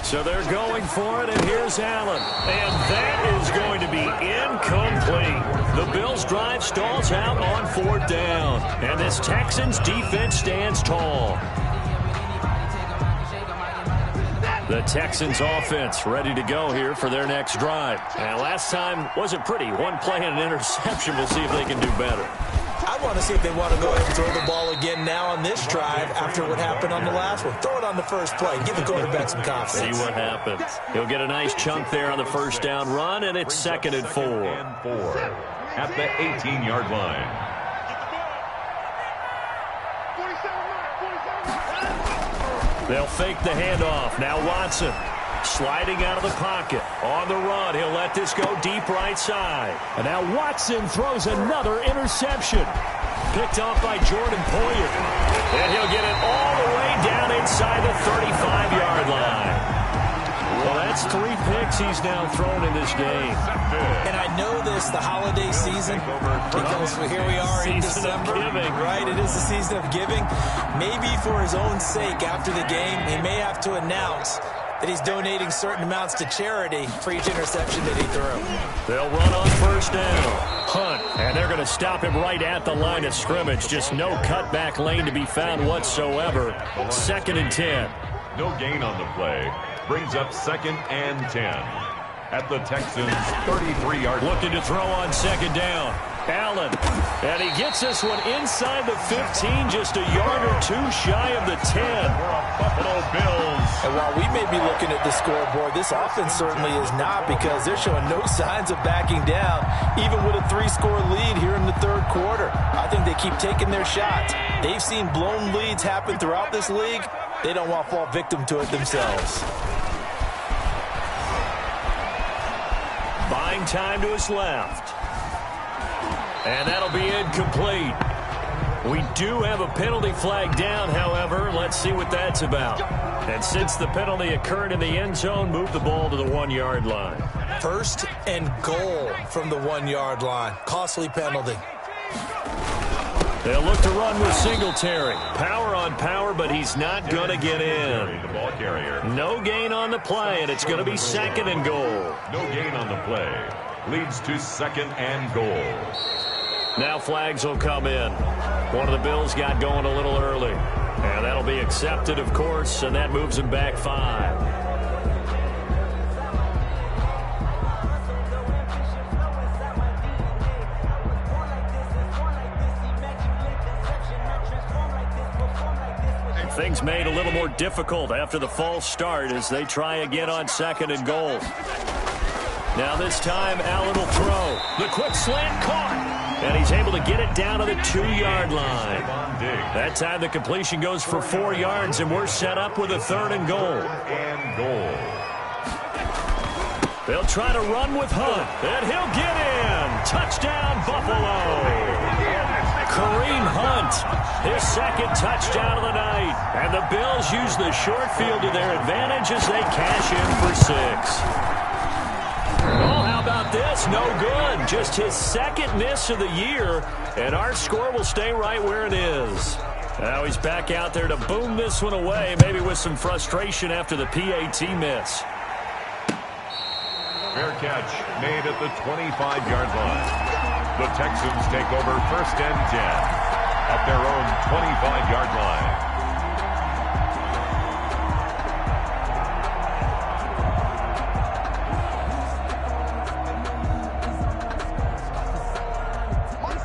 So they're going for it, and here's Allen. And that is going to be incomplete. The Bills' drive stalls out on 4th down. And this Texans defense stands tall. The Texans offense ready to go here for their next drive. And last time wasn't pretty. One play and an interception. We'll see if they can do better.
I want to see if they want to go ahead and throw the ball again now on this drive after what happened on the last one. Throw it on the first play. Give the quarterback some confidence.
See what happens. He'll get a nice chunk there on the first down run, and it's 2nd and 4.
At the 18-yard line.
They'll fake the handoff. Now Watson sliding out of the pocket. On the run, he'll let this go deep right side. And now Watson throws another interception. Picked off by Jordan Poyer. And he'll get it all the way down inside the 35-yard line. Well, that's 3 picks he's now thrown in this game.
And I know this, the holiday season, because here we are in December. Right, it is the season of giving. Maybe for his own sake after the game, he may have to announce that he's donating certain amounts to charity for each interception that he threw.
They'll run on first down. Hunt, and they're going to stop him right at the line of scrimmage. Just no cutback lane to be found whatsoever. 2nd and 10.
No gain on the play. Brings up 2nd and 10. At the Texans' 33-yard line.
Looking to throw on second down. Allen, and he gets this one inside the 15, just a yard or 2 shy of the 10.
Buffalo Bills.
And while we may be looking at the scoreboard, this offense certainly is not, because they're showing no signs of backing down, even with a 3-score lead here in the 3rd quarter. I think they keep taking their shots. They've seen blown leads happen throughout this league. They don't want to fall victim to it themselves.
Buying time to his left. And that'll be incomplete. We do have a penalty flag down, however. Let's see what that's about. And since the penalty occurred in the end zone, move the ball to the 1-yard line.
1st and goal from the 1-yard line. Costly penalty.
They'll look to run with Singletary. Power on power, but he's not going to get in.
The ball carrier.
No gain on the play, and it's going to be 2nd and goal.
No gain on the play. Leads to 2nd and goal.
Now flags will come in. One of the Bills got going a little early. And that'll be accepted, of course, and that moves him back 5. Things made a little more difficult after the false start as they try again on 2nd and goal. Now this time, Allen will throw. The quick slant caught. And he's able to get it down to the 2-yard line. That time the completion goes for 4 yards, and we're set up with a 3rd and goal. They'll try to run with Hunt, and he'll get in. Touchdown, Buffalo. Kareem Hunt, his 2nd touchdown of the night. And the Bills use the short field to their advantage as they cash in for 6. Oh, how about this? No good. Just his 2nd miss of the year, and our score will stay right where it is. Now he's back out there to boom this one away, maybe with some frustration after the PAT miss.
Fair catch made at the 25-yard line. The Texans take over 1st and 10 at their own 25-yard line.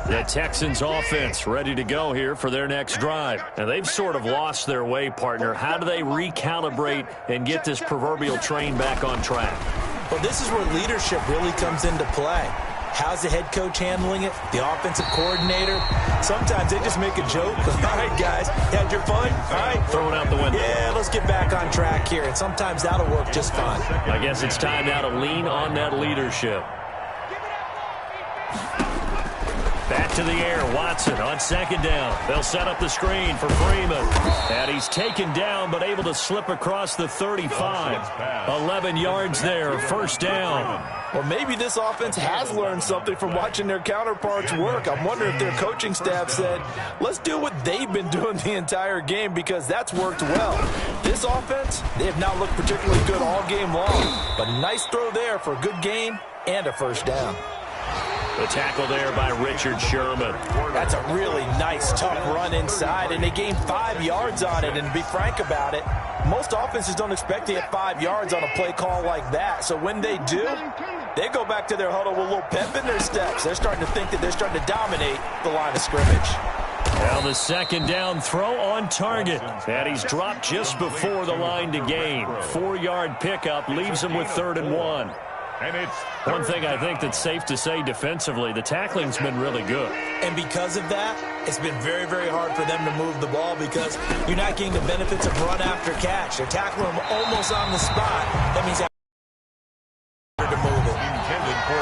The Texans offense ready to go here for their next drive. And they've sort of lost their way, partner. How do they recalibrate and get this proverbial train back on track?
Well, this is where leadership really comes into play. How's the head coach handling it? The offensive coordinator? Sometimes they just make a joke. All right, guys, had your fun? All right.
Throw it out the window.
Yeah, let's get back on track here. And sometimes that'll work just fine.
I guess it's time now to lean on that leadership. Back to the air, Watson on 2nd down. They'll set up the screen for Freeman. And he's taken down, but able to slip across the 35. 11 yards there, 1st down.
Well, maybe this offense has learned something from watching their counterparts work. I'm wondering if their coaching staff said, let's do what they've been doing the entire game, because that's worked well. This offense, they have not looked particularly good all game long. But nice throw there for a good gain and a 1st down.
The tackle there by Richard Sherman.
That's a really nice, tough run inside, and they gained 5 yards on it. And to be frank about it, most offenses don't expect to get 5 yards on a play call like that. So when they do, they go back to their huddle with a little pep in their steps. They're starting to think that they're starting to dominate the line of scrimmage.
Now the 2nd down throw on target. And he's dropped just before the line to gain. 4-yard pickup leaves him with 3rd and 1.
And it's
one thing I think that's safe to say defensively, the tackling's been really good.
And because of that, it's been very, very hard for them to move the ball, because you're not getting the benefits of run after catch. They're tackling them almost on the spot. That means to move it.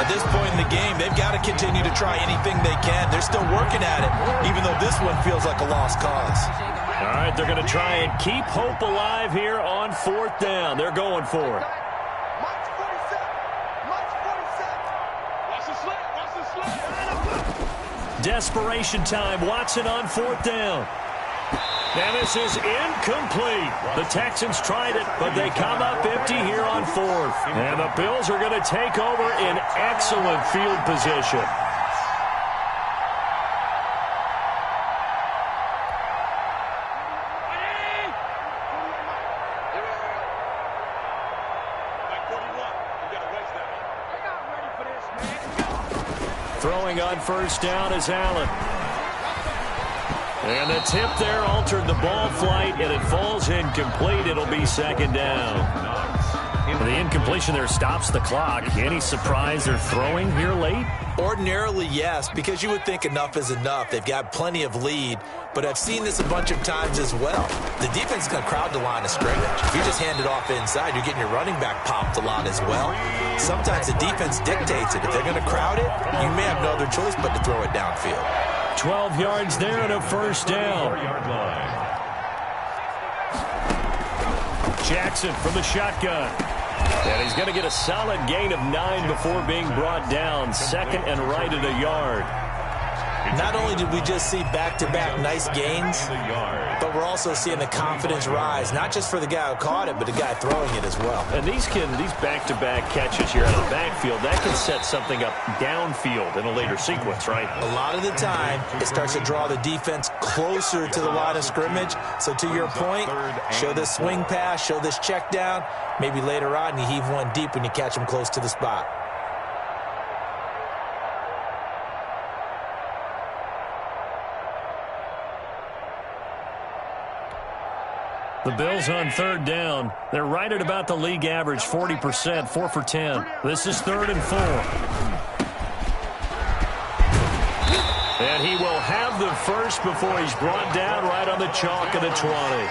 At this point in the game, they've got to continue to try anything they can. They're still working at it, even though this one feels like a lost cause.
All right, they're going to try and keep hope alive here on 4th down. They're going for it. Desperation time. Watson on 4th down. And this is incomplete. The Texans tried it, but they come up empty here on 4th. And the Bills are going to take over in excellent field position. Throwing on 1st down is Allen. And the tip there altered the ball flight, and it falls incomplete. It'll be 2nd down. The incompletion there stops the clock. Any surprise they're throwing here late?
Ordinarily, yes, because you would think enough is enough. They've got plenty of lead, but I've seen this a bunch of times as well. The defense is going to crowd the line of scrimmage. If you just hand it off inside, you're getting your running back popped a lot as well. Sometimes the defense dictates it. If they're going to crowd it, you may have no other choice but to throw it downfield.
12 yards there and a 1st down. Jackson from the shotgun. And he's going to get a solid gain of 9 before being brought down. 2nd and right at a yard.
Not only did we just see back-to-back nice gains, but we're also seeing the confidence rise, not just for the guy who caught it, but the guy throwing it as well.
And these back-to-back catches here out of the backfield, that can set something up downfield in a later sequence, right?
A lot of the time, it starts to draw the defense closer to the line of scrimmage. So to your point, show this swing pass, show this check down. Maybe later on you heave one deep when you catch them close to the spot.
The Bills on 3rd down. They're right at about the league average, 40%, 4 for 10. This is 3rd and 4. And he will have the first before he's brought down right on the chalk of the 20.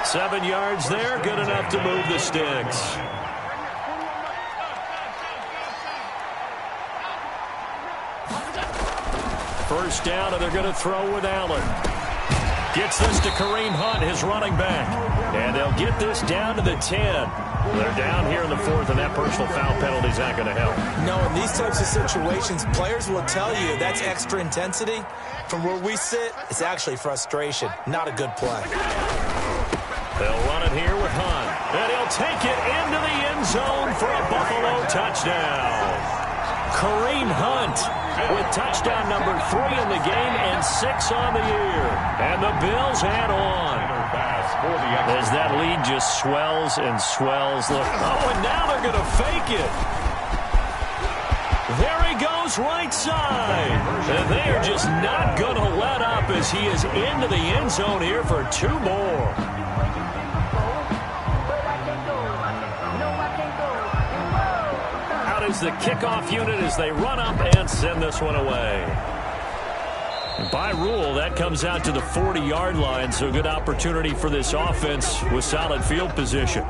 7 yards there, good enough to move the sticks. First down, and they're going to throw with Allen. Gets this to Kareem Hunt, his running back. And they'll get this down to the 10. They're down here in the 4th, and that personal foul penalty is not going to help.
No, in these types of situations, players will tell you that's extra intensity. From where we sit, it's actually frustration. Not a good play.
They'll run it here with Hunt. And he'll take it into the end zone for a Buffalo touchdown. Kareem Hunt with touchdown number 3 in the game and 6 on the year. And the Bills add on. As that lead just swells and swells. Look, oh, and now they're going to fake it. There he goes right side. And they are just not going to let up as he is into the end zone here for 2 more. Is the kickoff unit as they run up and send this one away. And by rule, that comes out to the 40-yard line, so good opportunity for this offense with solid field position.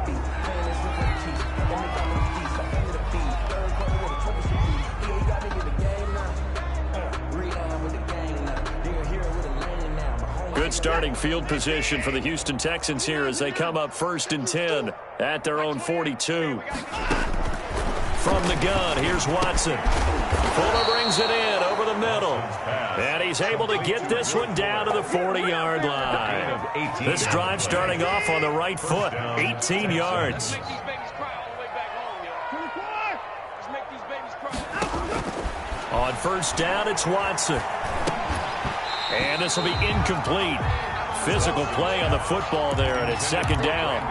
Good starting field position for the Houston Texans here as they come up 1st and 10 at their own 42. From the gun, here's Watson. Fuller brings it in over the middle. And he's able to get this one down to the 40-yard line. This drive starting off on the right foot, 18 yards. On 1st down, it's Watson. And this will be incomplete. Physical play on the football there, and it's 2nd down.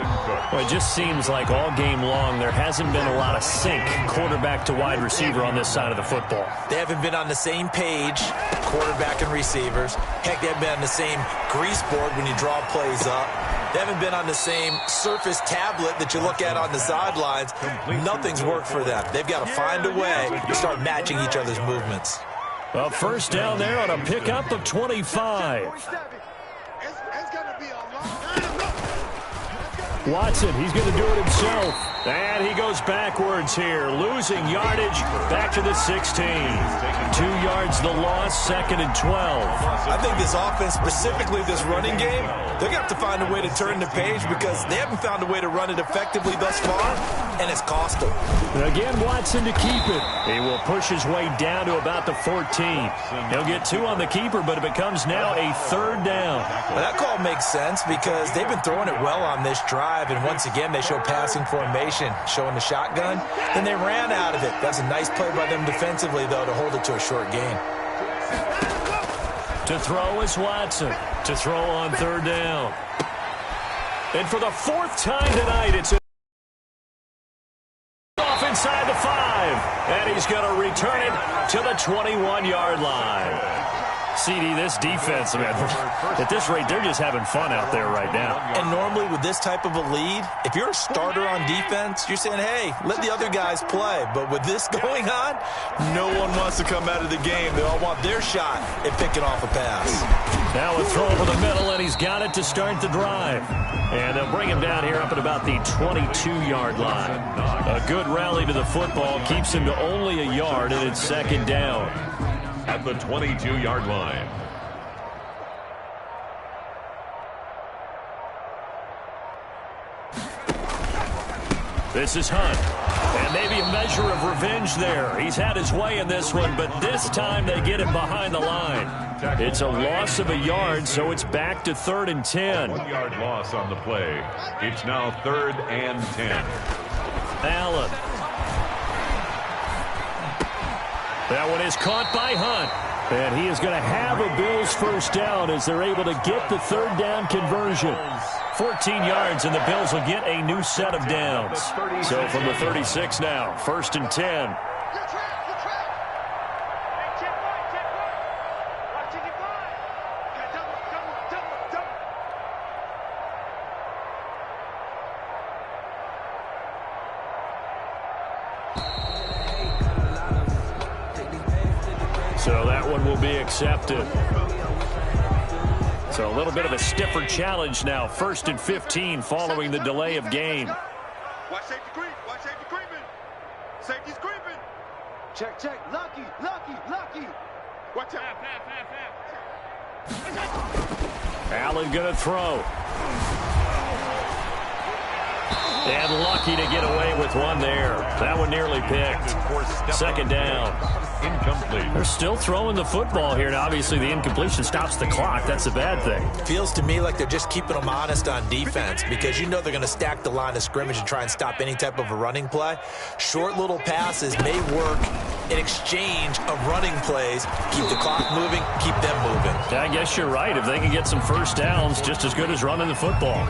Well, it just seems like all game long there hasn't been a lot of sync quarterback to wide receiver on this side of the football.
They haven't been on the same page, quarterback and receivers. Heck, they haven't been on the same grease board when you draw plays up. They haven't been on the same surface tablet that you look at on the sidelines. Nothing's worked for them. They've got to find a way to start matching each other's movements.
Well, 1st down there on a pickup of 25. Watson, he's going to do it himself. And he goes backwards here, losing yardage back to the 16. 2 yards the loss, 2nd and 12.
I think this offense, specifically this running game, they're going to have to find a way to turn the page because they haven't found a way to run it effectively thus far, and it's cost them.
Again, Watson to keep it. He will push his way down to about the 14. He'll get 2 on the keeper, but it becomes now a 3rd down.
Well, that call makes sense because they've been throwing it well on this drive, and once again, they show passing formation, showing the shotgun. Then they ran out of it. That's a nice play by them defensively, though, to hold it to a short gain.
To throw is Watson. To throw on 3rd down. And for the 4th time tonight, it's off inside the 5. And he's going to return it to the 21-yard line. CD, this defense, man, at this rate, they're just having fun out there right now.
And normally with this type of a lead, if you're a starter on defense, you're saying, hey, let the other guys play. But with this going on, no one wants to come out of the game. They all want their shot at picking off a pass.
Now a throw over the middle, and he's got it to start the drive. And they'll bring him down here up at about the 22-yard line. A good rally to the football keeps him to only a yard, and it's 2nd down.
At the 22-yard line.
This is Hunt. And maybe a measure of revenge there. He's had his way in this one, but this time they get him behind the line. It's a loss of a yard, so it's back to 3rd and 10.
1-yard loss on the play. It's now 3rd and 10.
Allen. That one is caught by Hunt. And he is going to have a Bills 1st down as they're able to get the 3rd down conversion. 14 yards, and the Bills will get a new set of downs. So from the 36 now, 1st and 10. So that one will be accepted. So a little bit of a stiffer challenge now. 1st and 15 following the delay of game.
Watch safety creep. Watch safety creeping. Safety's creeping. Check, check. Lucky, lucky, lucky. Watch out.
Allen going to throw. And lucky to get away with one there. That one nearly picked. Second down.
Incomplete.
They're still throwing the football here. Now, obviously, the incompletion stops the clock. That's a bad thing.
Feels to me like they're just keeping them honest on defense because you know they're going to stack the line of scrimmage and try and stop any type of a running play. Short little passes may work in exchange of running plays. Keep the clock moving, keep them moving.
I guess you're right. If they can get some first downs, just as good as running the football.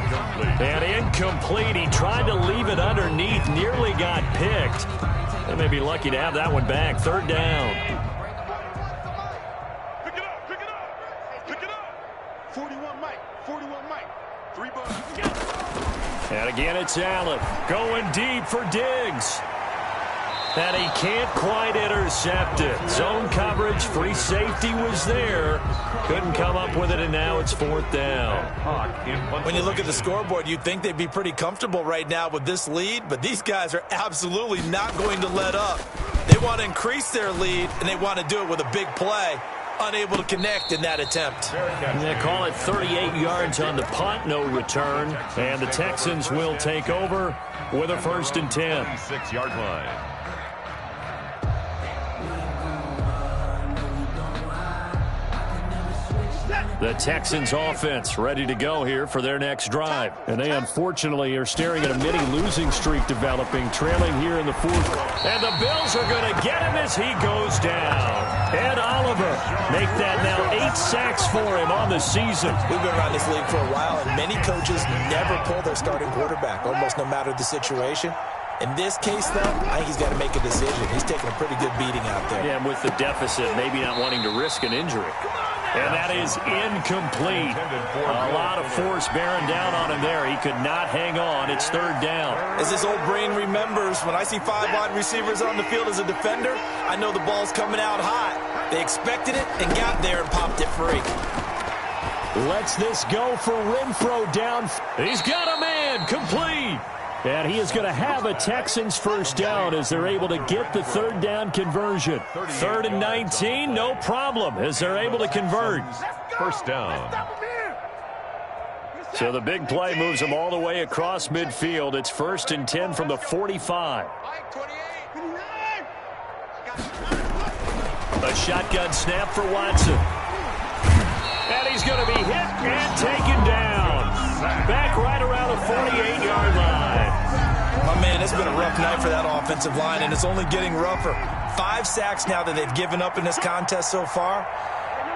And incomplete. He tried to leave it underneath, nearly got picked. They may be lucky to have that one back. Third down.
Pick it up, pick it up, pick it up. 41 Mike, 41 Mike. 3 bucks.
And again, it's Allen going deep for Diggs. And he can't quite intercept it. Zone coverage, free safety was there. Couldn't come up with it, and now it's fourth down.
When you look at the scoreboard, you'd think they'd be pretty comfortable right now with this lead, but these guys are absolutely not going to let up. They want to increase their lead, and they want to do it with a big play. Unable to connect in that attempt.
They call it 38 yards on the punt, no return. And the Texans will take over with a 1st and 10.
6-yard line.
The Texans offense ready to go here for their next drive. And they unfortunately are staring at a mini losing streak developing, trailing here in the 4th. And the Bills are going to get him as he goes down. Ed Oliver make that now 8 sacks for him on the season.
We've been around this league for a while, and many coaches never pull their starting quarterback, almost no matter the situation. In this case, though, I think he's got to make a decision. He's taking a pretty good beating out there.
Yeah, and with the deficit, maybe not wanting to risk an injury. And that is incomplete. A lot of force bearing down on him there. He could not hang on. It's third down.
As his old brain remembers, when I see 5 wide receivers on the field as a defender, I know the ball's coming out hot. They expected it and got there and popped it free.
Lets this go for Renfro down. He's got a man complete. And he is going to have a Texans first down as they're able to get the third down conversion. 3rd and 19, no problem as they're able to convert.
First down.
So the big play moves them all the way across midfield. It's 1st and 10 from the 45. A shotgun snap for Watson. And he's going to be hit and taken down. Back right around the 48-yard line.
Oh, man, it's been a rough night for that offensive line, and it's only getting rougher. 5 sacks now that they've given up in this contest so far.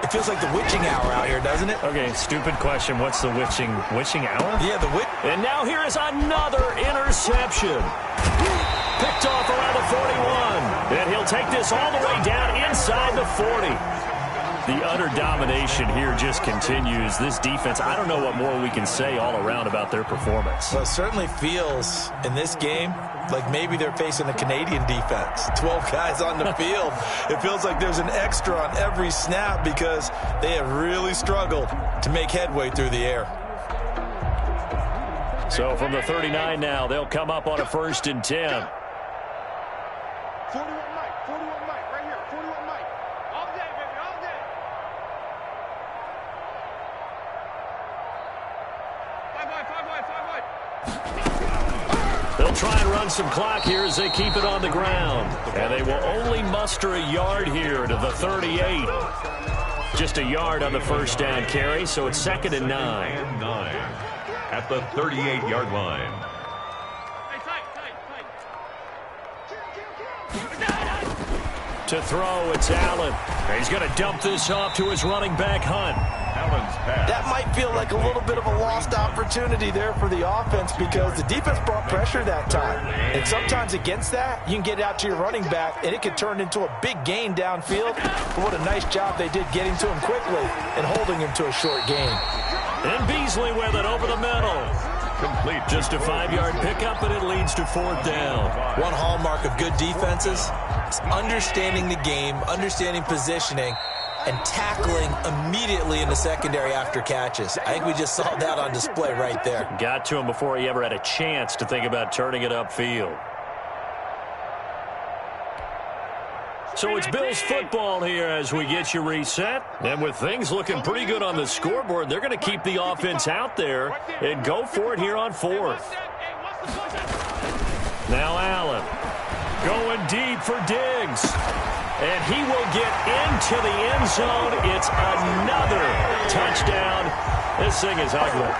It feels like the witching hour out here, doesn't it?
Okay, stupid question. What's the witching hour?
Yeah, the witch.
And now here is another interception. Picked off around the 41. And he'll take this all the way down inside the 40. The utter domination here just continues. This defense, I don't know what more we can say all around about their performance.
Well, it certainly feels in this game like maybe they're facing a Canadian defense. 12 guys on the field. It feels like there's an extra on every snap because they have really struggled to make headway through the air.
So from the 39 now, they'll come up on a 1st and 10.
41 Mike, right here, 41 Mike. All day, baby, all day. 5 wide.
They'll try and run some clock here as they keep it on the ground. And they will only muster a yard here to the 38. Just a yard on the first down carry, so it's 2nd and 9.
And 9 at the 38-yard line.
To throw, it's Allen. He's going to dump this off to his running back, Hunt.
Allen's pass.
That might feel like a little bit of a lost opportunity there for the offense because the defense brought pressure that time. And sometimes against that, you can get out to your running back, and it could turn into a big gain downfield. But what a nice job they did getting to him quickly and holding him to a short gain.
And Beasley with it over the middle.
Complete.
Just a 5-yard pickup, and it leads to 4th down.
One hallmark of good defenses is understanding the game, understanding positioning, and tackling immediately in the secondary after catches. I think we just saw that on display right there.
Got to him before he ever had a chance to think about turning it upfield. So it's Bills football here as we get you reset. And with things looking pretty good on the scoreboard, they're going to keep the offense out there and go for it here on fourth. Now Allen going deep for Diggs. And he will get into the end zone. It's another touchdown. This thing is ugly.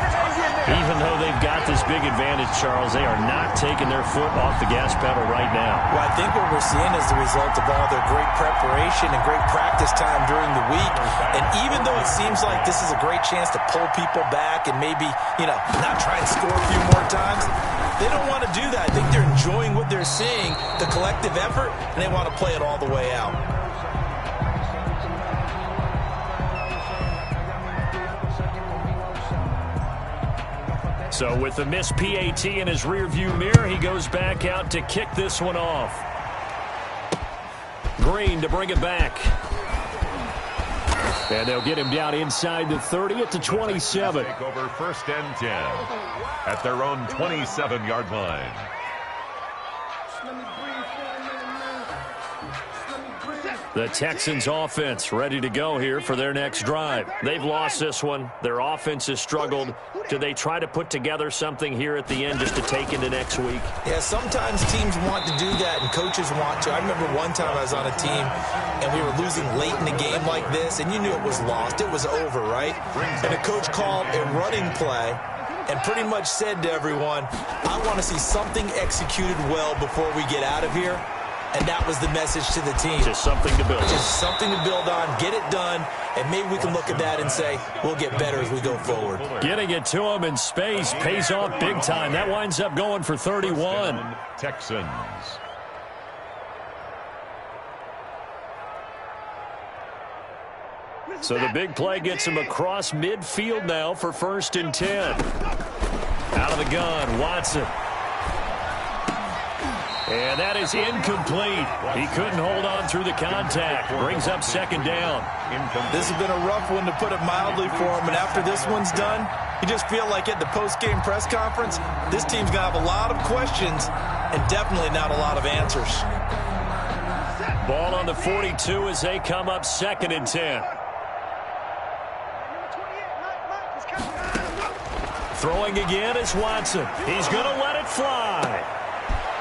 Even though they've got this big advantage, Charles, they are not taking their foot off the gas pedal right now.
Well, I think what we're seeing is the result of all their great preparation and great practice time during the week. And even though it seems like this is a great chance to pull people back and maybe, not try and score a few more times, they don't want to do that. I think they're enjoying what they're seeing, the collective effort, and they want to play it all the way out.
So with the missed PAT in his rearview mirror, he goes back out to kick this one off. Green to bring it back. And they'll get him down inside the 30 at the 27.
Take over first and 10 at their own 27-yard line.
The Texans offense ready to go here for their next drive. They've lost this one. Their offense has struggled. Do they try to put together something here at the end just to take into next week?
Yeah, sometimes teams want to do that and coaches want to. I remember one time I was on a team and we were losing late in the game like this, and you knew it was lost. It was over, right? And the coach called a running play and pretty much said to everyone, I want to see something executed well before we get out of here. And that was the message to the team.
Just something to build on.
Just something to build on, get it done, and maybe we can look at that and say, we'll get better as we go forward.
Getting it to him in space pays off big time. That winds up going for 31.
Texans.
So the big play gets him across midfield now for first and 10. Out of the gun, Watson. And that is incomplete. He couldn't hold on through the contact. Brings up second down.
This has been a rough one, to put it mildly, for him. And after this one's done, you just feel like at the post-game press conference, this team's going to have a lot of questions and definitely not a lot of answers.
Ball on the 42 as they come up second and 10. Throwing again is Watson. He's going to let it fly.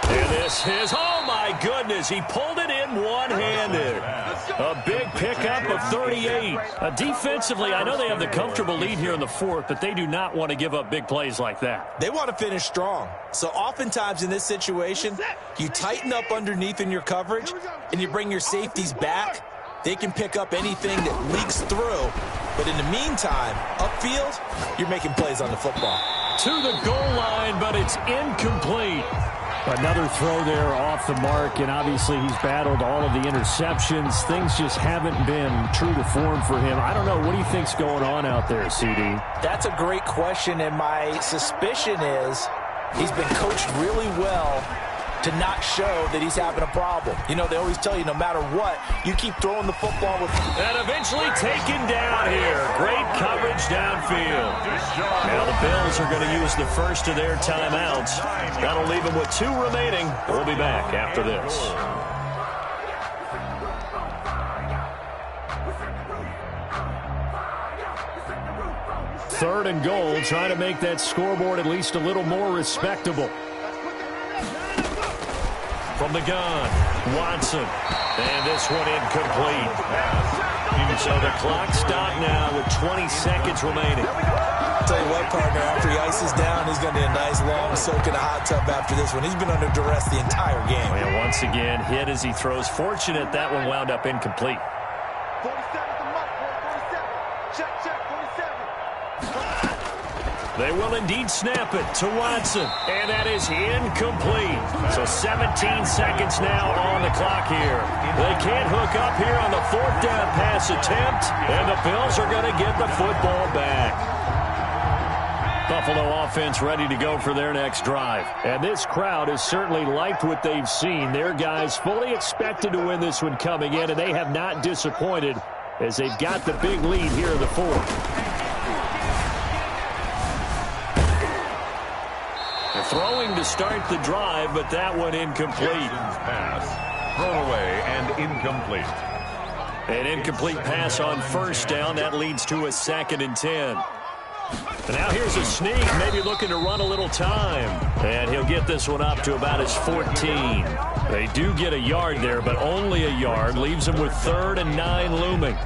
And this is, oh my goodness, he pulled it in one-handed. A big pickup of 38. Defensively, I know they have the comfortable lead here in the fourth, but they do not want to give up big plays like that.
They want to finish strong. So oftentimes in this situation, you tighten up underneath in your coverage, and you bring your safeties back. They can pick up anything that leaks through. But in the meantime, upfield, you're making plays on the football.
To the goal line, but it's incomplete. Another throw there off the mark, and obviously he's battled all of the interceptions. Things just haven't been true to form for him. I don't know. What do you think's going on out there, CD?
That's a great question, and my suspicion is he's been coached really well to not show that he's having a problem. You know, they always tell you no matter what, you keep throwing the football with...
And eventually taken down here. Great coverage downfield. Now the Bills are going to use the first of their timeouts. That'll leave them with 2 remaining. We'll be back after this. Third and goal, trying to make that scoreboard at least a little more respectable. From the gun, Watson. And this one incomplete. So the clock stopped now with 20 seconds remaining.
I'll tell you what, partner, after he ices down, he's going to need a nice long soak in a hot tub after this one. He's been under duress the entire game.
And once again, hit as he throws. Fortunate that one wound up incomplete.
47 to Mike, 47. Check, 47.
They will indeed snap it to Watson. And that is incomplete. So 17 seconds now on the clock here. They can't hook up here on the 4th down pass attempt. And the Bills are going to get the football back. Buffalo offense ready to go for their next drive. And this crowd has certainly liked what they've seen. Their guys fully expected to win this one coming in, and they have not disappointed as they've got the big lead here in the 4th. Throwing to start the drive, but that one incomplete.
Pass thrown away and incomplete.
An incomplete pass on first down. That leads to a 2nd and 10. And now here's a sneak, maybe looking to run a little time. And he'll get this one up to about his 14. They do get a yard there, but only a yard. Leaves him with 3rd and 9 looming.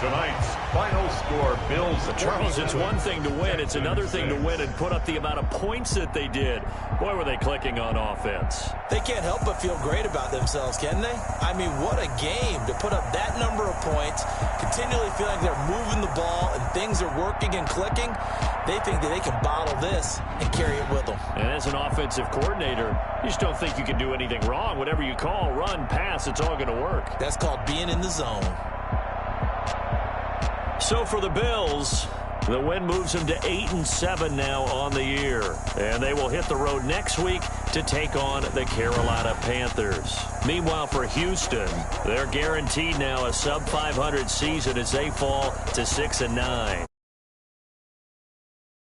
Tonight's final score, Bills.
Charles, it's one thing to win. It's another thing to win and put up the amount of points that they did. Boy, were they clicking on offense.
They can't help but feel great about themselves, can they? I mean, what a game to put up that number of points, continually feel like they're moving the ball and things are working and clicking. They think that they can bottle this and carry it with them.
And as an offensive coordinator, you just don't think you can do anything wrong. Whatever you call, run, pass, it's all going to work.
That's called being in the zone.
So for the Bills, the win moves them to 8-7 now on the year. And they will hit the road next week to take on the Carolina Panthers. Meanwhile, for Houston, they're guaranteed now a sub-500 season as they fall to 6-9.